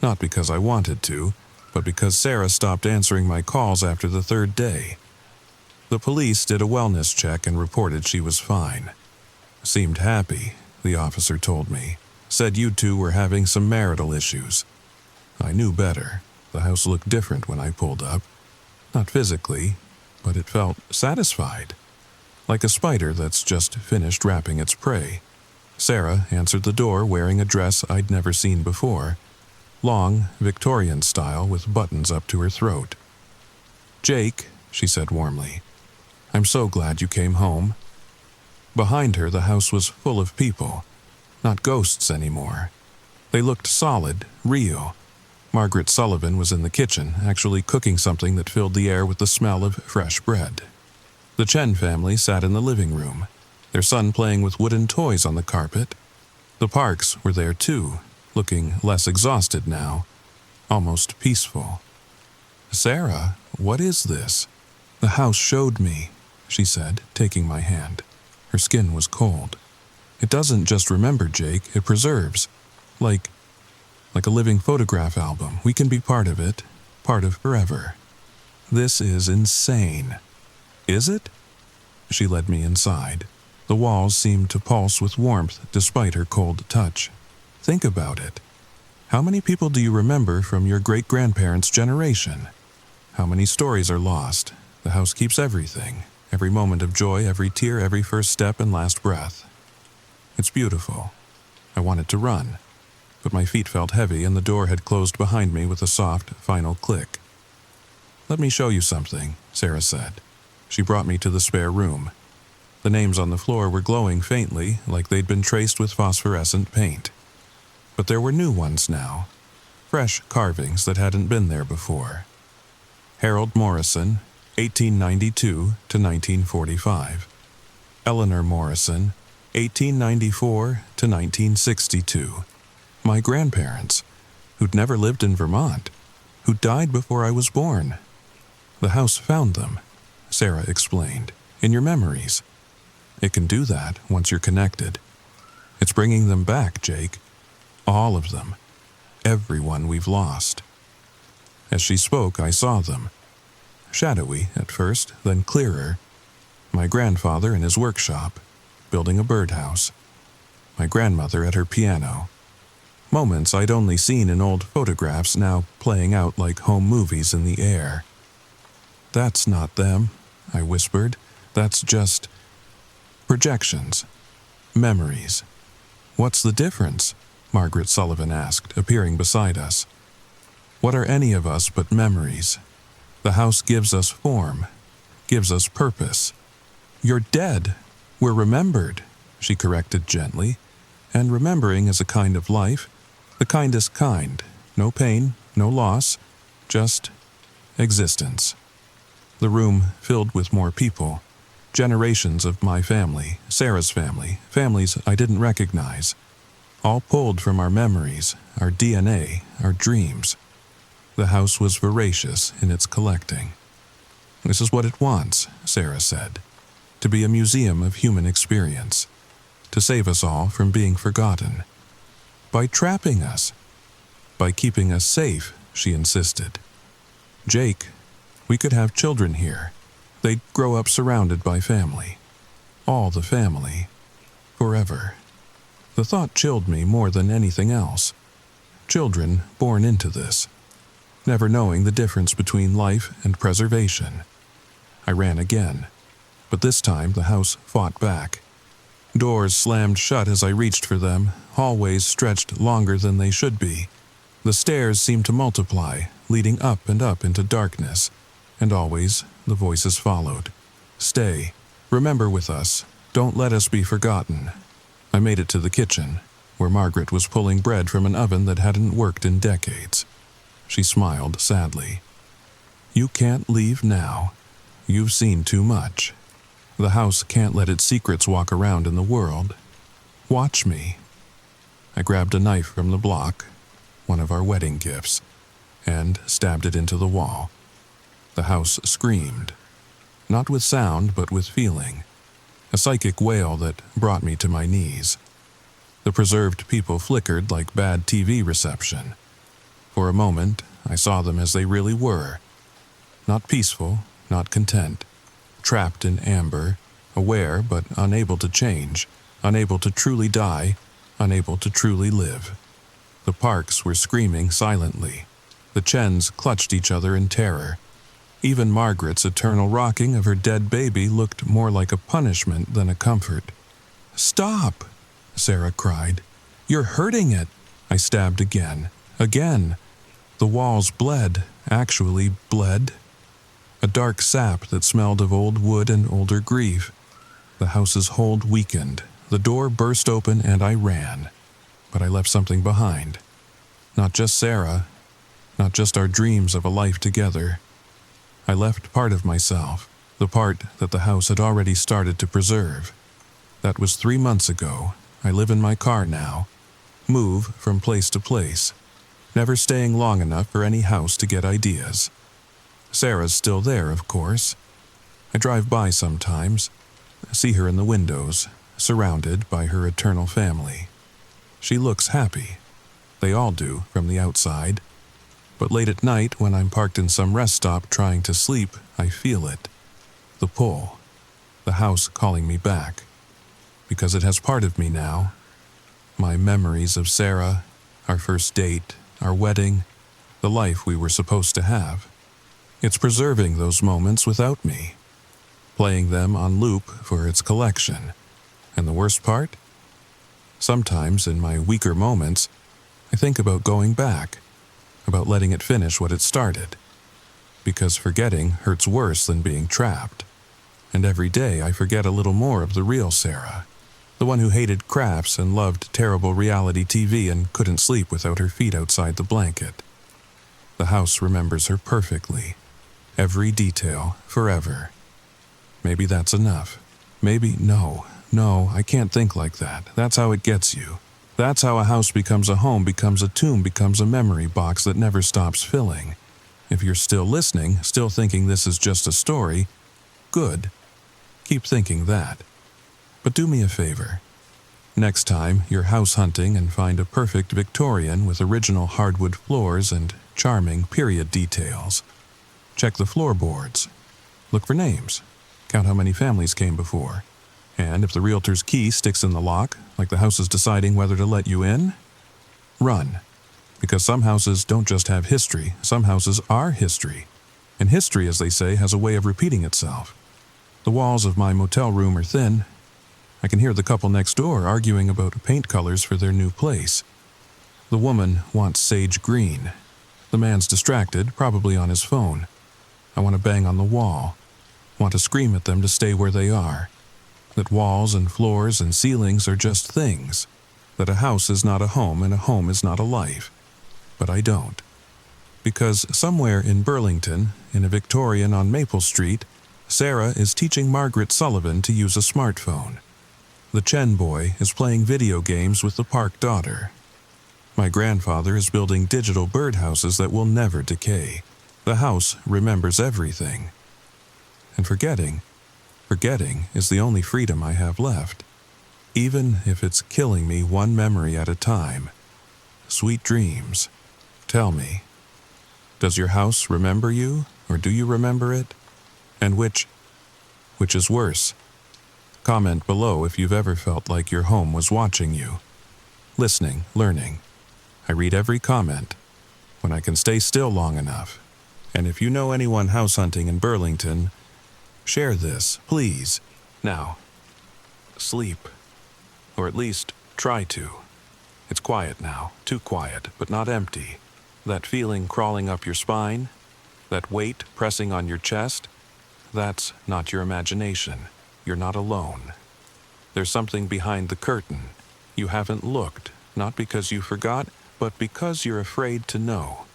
Not because I wanted to, but because Sarah stopped answering my calls after the 3rd day. The police did a wellness check and reported she was fine. "Seemed happy," the officer told me. "Said you two were having some marital issues." I knew better. The house looked different when I pulled up. Not physically, but it felt satisfied. Like a spider that's just finished wrapping its prey. Sarah answered the door wearing a dress I'd never seen before. Long, Victorian style with buttons up to her throat. "Jake," she said warmly, "I'm so glad you came home." Behind her, the house was full of people. Not ghosts anymore. They looked solid, real. Margaret Sullivan was in the kitchen, actually cooking something that filled the air with the smell of fresh bread. The Chen family sat in the living room, their son playing with wooden toys on the carpet. The Parks were there too, looking less exhausted now, almost peaceful. "Sarah, what is this?" "The house showed me," she said, taking my hand. Her skin was cold. "It doesn't just remember, Jake, it preserves. Like a living photograph album. We can be part of it, part of forever." "This is insane." "Is it?" She led me inside. The walls seemed to pulse with warmth despite her cold touch. "Think about it. How many people do you remember from your great-grandparents' generation? How many stories are lost? The house keeps everything. Every moment of joy, every tear, every first step and last breath. It's beautiful." I wanted to run, but my feet felt heavy and the door had closed behind me with a soft, final click. "Let me show you something," Sarah said. She brought me to the spare room. The names on the floor were glowing faintly, like they'd been traced with phosphorescent paint. But there were new ones now, fresh carvings that hadn't been there before. Harold Morrison, 1892 to 1945. Eleanor Morrison, 1894 to 1962. My grandparents, who'd never lived in Vermont, who died before I was born. "The house found them," Sarah explained, "in your memories. It can do that once you're connected. It's bringing them back, Jake. All of them. Everyone we've lost. As she spoke, I saw them. Shadowy at first, then clearer. My grandfather in his workshop, building a birdhouse. My grandmother at her piano. Moments I'd only seen in old photographs now playing out like home movies in the air. "That's not them," I whispered. "That's just projections. Memories." "What's the difference?" Margaret Sullivan asked, appearing beside us. "What are any of us but memories? The house gives us form, gives us purpose." "You're dead. We're remembered," she corrected gently. "And remembering is a kind of life, the kindest kind. No pain, no loss, just existence." The room filled with more people. Generations of my family, Sarah's family, families I didn't recognize. All pulled from our memories, our DNA, our dreams. The house was voracious in its collecting. "This is what it wants," Sarah said. "To be a museum of human experience. To save us all from being forgotten. By trapping us. By keeping us safe," she insisted. "Jake, we could have children here. They'd grow up surrounded by family. All the family. Forever." The thought chilled me more than anything else. Children born into this. Never knowing the difference between life and preservation. I ran again, but this time the house fought back. Doors slammed shut as I reached for them, hallways stretched longer than they should be. The stairs seemed to multiply, leading up and up into darkness, and always the voices followed. "Stay. Remember with us. Don't let us be forgotten." I made it to the kitchen, where Margaret was pulling bread from an oven that hadn't worked in decades. She smiled sadly. "You can't leave now. You've seen too much. The house can't let its secrets walk around in the world. Watch me." I grabbed a knife from the block, one of our wedding gifts, and stabbed it into the wall. The house screamed. Not with sound, but with feeling. A psychic wail that brought me to my knees. The preserved people flickered like bad TV reception. For a moment, I saw them as they really were. Not peaceful, not content. Trapped in amber, aware but unable to change, unable to truly die, unable to truly live. The Parks were screaming silently. The Chens clutched each other in terror. Even Margaret's eternal rocking of her dead baby looked more like a punishment than a comfort. "Stop!" Sarah cried. "You're hurting it!" I stabbed again. Again. The walls bled, actually bled. A dark sap that smelled of old wood and older grief. The house's hold weakened. The door burst open and I ran. But I left something behind. Not just Sarah. Not just our dreams of a life together. I left part of myself, the part that the house had already started to preserve. That was 3 months ago. I live in my car now. Move from place to place. Never staying long enough for any house to get ideas. Sarah's still there, of course. I drive by sometimes, see her in the windows, surrounded by her eternal family. She looks happy. They all do from the outside. But late at night, when I'm parked in some rest stop trying to sleep, I feel it. The pull. The house calling me back. Because it has part of me now. My memories of Sarah, our first date, our wedding, the life we were supposed to have. It's preserving those moments without me. Playing them on loop for its collection. And the worst part? Sometimes in my weaker moments, I think about going back. About letting it finish what it started. Because forgetting hurts worse than being trapped. And every day I forget a little more of the real Sarah. The one who hated crafts and loved terrible reality TV and couldn't sleep without her feet outside the blanket. The house remembers her perfectly. Every detail, forever. Maybe that's enough. Maybe no, I can't think like that. That's how it gets you. That's how a house becomes a home, becomes a tomb, becomes a memory box that never stops filling. If you're still listening, still thinking this is just a story, good. Keep thinking that. But do me a favor. Next time you're house hunting and find a perfect Victorian with original hardwood floors and charming period details, check the floorboards. Look for names. Count how many families came before. And if the realtor's key sticks in the lock, like the house is deciding whether to let you in, run. Because some houses don't just have history, some houses are history. And history, as they say, has a way of repeating itself. The walls of my motel room are thin. I can hear the couple next door arguing about paint colors for their new place. The woman wants sage green. The man's distracted, probably on his phone. I want to bang on the wall. Want to scream at them to stay where they are. That walls and floors and ceilings are just things. That a house is not a home and a home is not a life. But I don't. Because somewhere in Burlington, in a Victorian on Maple Street, Sarah is teaching Margaret Sullivan to use a smartphone. The Chen boy is playing video games with the Park daughter. My grandfather is building digital birdhouses that will never decay. The house remembers everything. And forgetting is the only freedom I have left. Even if it's killing me one memory at a time. Sweet dreams. Tell me, does your house remember you, or do you remember it? And which is worse? Comment below if you've ever felt like your home was watching you. Listening, learning. I read every comment, when I can stay still long enough. And if you know anyone house hunting in Burlington, share this, please. Now, sleep. Or at least, try to. It's quiet now, too quiet, but not empty. That feeling crawling up your spine, that weight pressing on your chest, that's not your imagination. You're not alone. There's something behind the curtain. You haven't looked, not because you forgot, but because you're afraid to know.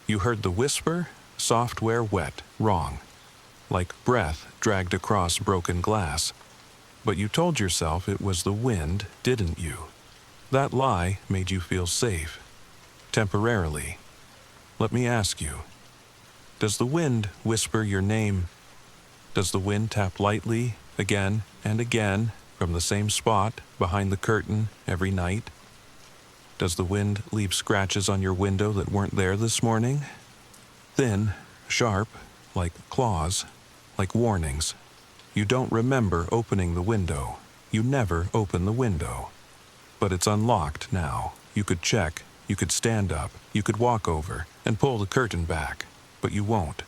You heard the whisper, software wet, wrong. Like breath dragged across broken glass. But you told yourself it was the wind, didn't you? That lie made you feel safe. Temporarily. Let me ask you, does the wind whisper your name? Does the wind tap lightly, again and again, from the same spot, behind the curtain, every night? Does the wind leave scratches on your window that weren't there this morning? Thin, sharp, like claws, like warnings. You don't remember opening the window. You never open the window. But it's unlocked now. You could check, you could stand up, you could walk over and pull the curtain back. But you won't,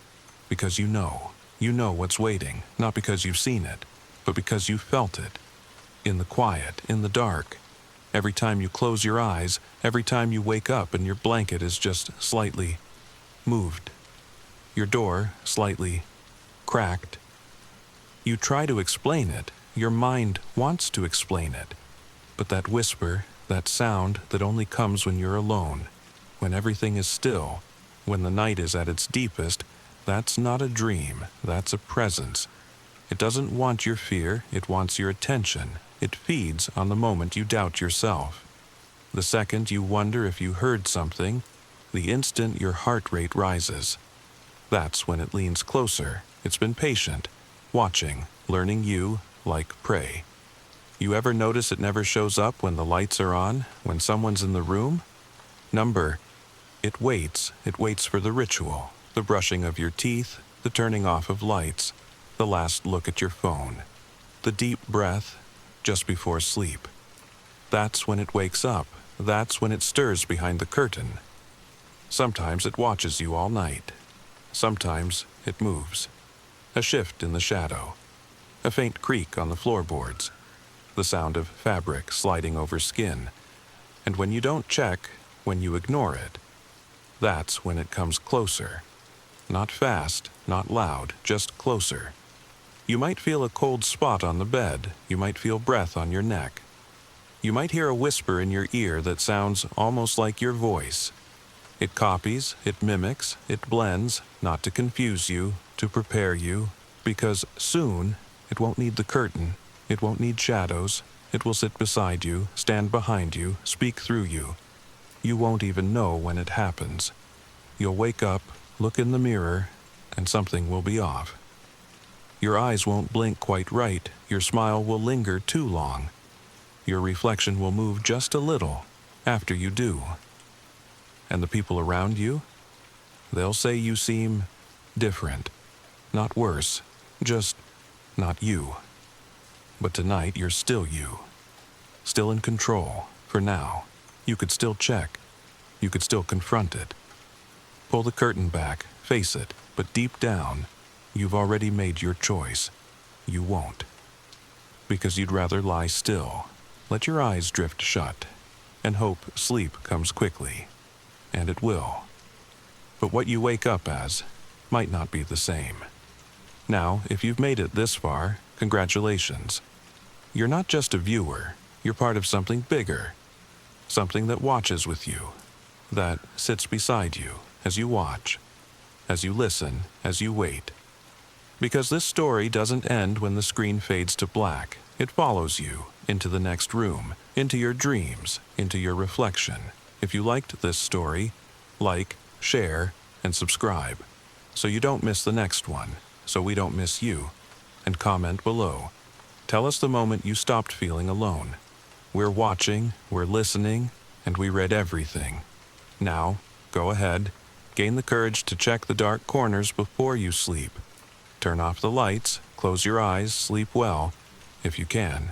because you know. You know what's waiting, not because you've seen it, but because you felt it. In the quiet, in the dark. Every time you close your eyes, every time you wake up and your blanket is just slightly moved. Your door slightly cracked. You try to explain it. Your mind wants to explain it. But that whisper, that sound that only comes when you're alone, when everything is still, when the night is at its deepest, that's not a dream, that's a presence. It doesn't want your fear, it wants your attention. It feeds on the moment you doubt yourself. The second you wonder if you heard something, the instant your heart rate rises. That's when it leans closer. It's been patient, watching, learning you like prey. You ever notice it never shows up when the lights are on, when someone's in the room? It waits for the ritual, the brushing of your teeth, the turning off of lights, the last look at your phone, the deep breath just before sleep. That's when it wakes up. That's when it stirs behind the curtain. Sometimes it watches you all night. Sometimes it moves. A shift in the shadow. A faint creak on the floorboards. The sound of fabric sliding over skin. And when you don't check, when you ignore it, that's when it comes closer. Not fast, not loud, just closer. You might feel a cold spot on the bed. You might feel breath on your neck. You might hear a whisper in your ear that sounds almost like your voice. It copies, it mimics, it blends, not to confuse you, to prepare you, because soon it won't need the curtain, it won't need shadows, it will sit beside you, stand behind you, speak through you. You won't even know when it happens. You'll wake up, look in the mirror, and something will be off. Your eyes won't blink quite right, your smile will linger too long. Your reflection will move just a little after you do. And the people around you? They'll say you seem different. Not worse, just not you. But tonight you're still you. Still in control, for now. You could still check. You could still confront it. Pull the curtain back, face it, but deep down, you've already made your choice. You won't. Because you'd rather lie still, let your eyes drift shut, and hope sleep comes quickly. And it will. But what you wake up as might not be the same. Now, if you've made it this far, congratulations. You're not just a viewer, you're part of something bigger. Something that watches with you, that sits beside you as you watch, as you listen, as you wait. Because this story doesn't end when the screen fades to black. It follows you into the next room, into your dreams, into your reflection. If you liked this story, like, share, and subscribe, so you don't miss the next one, so we don't miss you, and comment below. Tell us the moment you stopped feeling alone. We're watching, we're listening, and we read everything. Now, go ahead, gain the courage to check the dark corners before you sleep. Turn off the lights, close your eyes, sleep well, if you can.